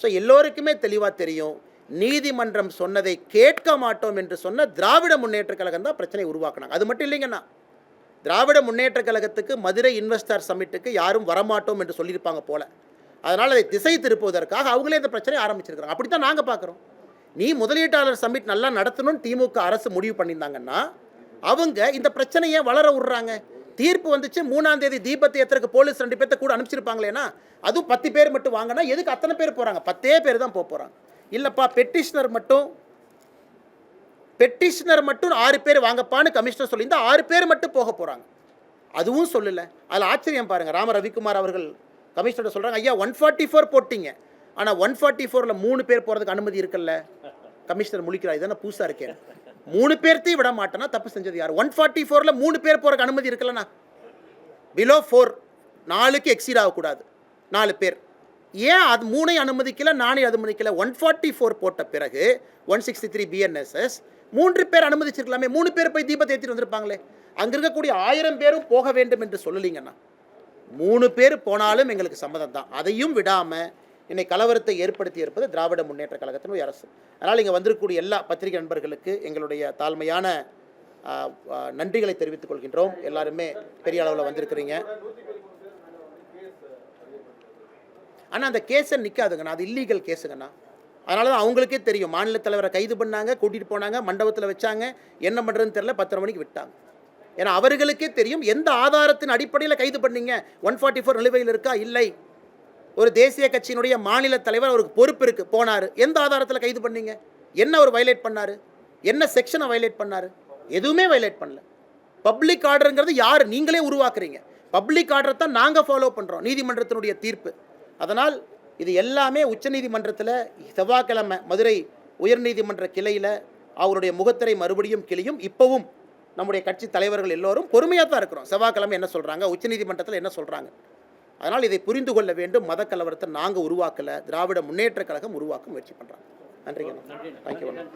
ஸோ எல்லோருக்குமே தெளிவாக தெரியும், நீதிமன்றம் சொன்னதை கேட்க மாட்டோம் என்று சொன்ன திராவிட முன்னேற்ற கழகம் தான் பிரச்சனையை உருவாக்குனாங்க. அது மட்டும் இல்லைங்கண்ணா, திராவிட முன்னேற்ற கழகத்துக்கு மதுரை இன்வெஸ்டர் சமிட்டுக்கு யாரும் வரமாட்டோம் என்று சொல்லியிருப்பாங்க போல. அதனால் அதை திசை திருப்புவதற்காக அவங்களே இந்த பிரச்சனையை ஆரம்பிச்சிருக்கிறாங்க. அப்படி தான் நாங்கள் பார்க்குறோம். நீ முதலீட்டாளர் சமிட் நல்லா நடத்தணும்னு திமுக அரசு முடிவு பண்ணியிருந்தாங்கன்னா அவங்க இந்த பிரச்சனையை வளர விடுறாங்க. தீர்ப்பு வந்துச்சு, 3ஆம் தேதி தீபத்தை ஏற்றுறதுக்கு போலீஸ் 2 பேர்த்த கூட அனுப்பிச்சிருப்பாங்களேன்னா, அதுவும் 10 பேர் மட்டும் வாங்கினா எதுக்கு அத்தனை பேர் போகிறாங்க? 10 பேர் தான் போகிறாங்க. இல்லைப்பா பெட்டிஷனர் மட்டும் 6 பேர் வாங்கப்பான்னு கமிஷனர் சொல்லியிருந்தா 6 பேர் மட்டும் போக போகிறாங்க. அதுவும் சொல்லலை. அதில் ஆச்சரியம் பாருங்கள், ராம ரவிக்குமார் அவர்கள் கமிஷனர் சொல்கிறாங்க, ஐயா 144 போட்டிங்க, ஆனால் 144ல் 3 பேர் போகிறதுக்கு அனுமதி இருக்குல்ல. கமிஷனர் முழிக்கிறார், இதான புதுசாக இருக்கேன், 3 பேர்த்தையும் விட மாட்டேன்னா தப்பு செஞ்சது யார்? 144ல் 3 பேர் போகிறதுக்கு அனுமதி இருக்குல்லண்ணா. பிலோ 4 4க்கு எக்ஸீட் ஆகக்கூடாது, 4 பேர். ஏன் அது 3ஐ அனுமதிக்கல, 4ஐ அனுமதிக்கல? 144 போட்ட பிறகு 163 BNSS 3 பேர் அனுமதிச்சிருக்கலாமே. 3 பேர் போய் தீபத்தை ஏற்றிட்டு வந்திருப்பாங்களே. அங்கே இருக்கக்கூடிய 1000 பேரும் போக வேண்டும் என்று சொல்லலீங்கண்ணா. 3 பேர் போனாலும் எங்களுக்கு சம்மதம் தான். அதையும் விடாமல் இன்னைக்கு கலவரத்தை ஏற்படுத்தி இருப்பது திராவிட முன்னேற்ற கழகத்தினுடைய அரசு. அதனால் இங்கே வந்திருக்கக்கூடிய எல்லா பத்திரிகை நண்பர்களுக்கு எங்களுடைய தாழ்மையான நன்றிகளை தெரிவித்துக் கொள்கின்றோம். எல்லாருமே பெரிய அளவில் வந்திருக்கிறீங்க. ஆனால் அந்த கேஸை நிற்காதுங்கண்ணா, அது இல்லீகல் கேஸுங்கண்ணா. அதனால தான் அவங்களுக்கே தெரியும், மாநில தலைவரை கைது பண்ணாங்க, கூட்டிகிட்டு போனாங்க, மண்டபத்தில் வச்சாங்க, என்ன பண்ணுறதுன்னு தெரியல, 10:30 மணிக்கு விட்டாங்க. ஏன்னா அவர்களுக்கே தெரியும் எந்த ஆதாரத்தின் அடிப்படையில் கைது பண்ணீங்க. 144 நிலுவையில் இருக்கா? இல்லை. ஒரு தேசிய கட்சியினுடைய மாநில தலைவர், அவருக்கு பொறுப்பு இருக்குது, போனார், எந்த ஆதாரத்தில் கைது பண்ணீங்க? என்ன அவர் வயலேட் பண்ணார்? என்ன செக்ஷனை வயலேட் பண்ணார்? எதுவுமே வயலேட் பண்ணல. பப்ளிக் ஆர்டருங்கிறது யார்? நீங்களே உருவாக்குறீங்க. பப்ளிக் ஆர்டரை தான் நாங்கள் ஃபாலோ பண்ணுறோம், நீதிமன்றத்தினுடைய தீர்ப்பு. அதனால் இது எல்லாமே உச்சநீதிமன்றத்தில் செவ்வாய்க்கிழமை மதுரை உயர்நீதிமன்ற கிளையில் அவருடைய முகத்திரை மறுபடியும் கிளையும். இப்போவும் நம்முடைய கட்சி தலைவர்கள் எல்லோரும் பொறுமையாக தான் இருக்கிறோம். செவ்வாய்க்கிழமை என்ன சொல்கிறாங்க, உச்சநீதிமன்றத்தில் என்ன சொல்கிறாங்க. அதனால் இதை புரிந்து கொள்ள வேண்டும். மத கலவரத்தை நாங்கள் உருவாக்கலை, திராவிட முன்னேற்ற கழகம் உருவாக்க முயற்சி பண்ணுறாங்க. நன்றிங்க. தேங்க்யூ.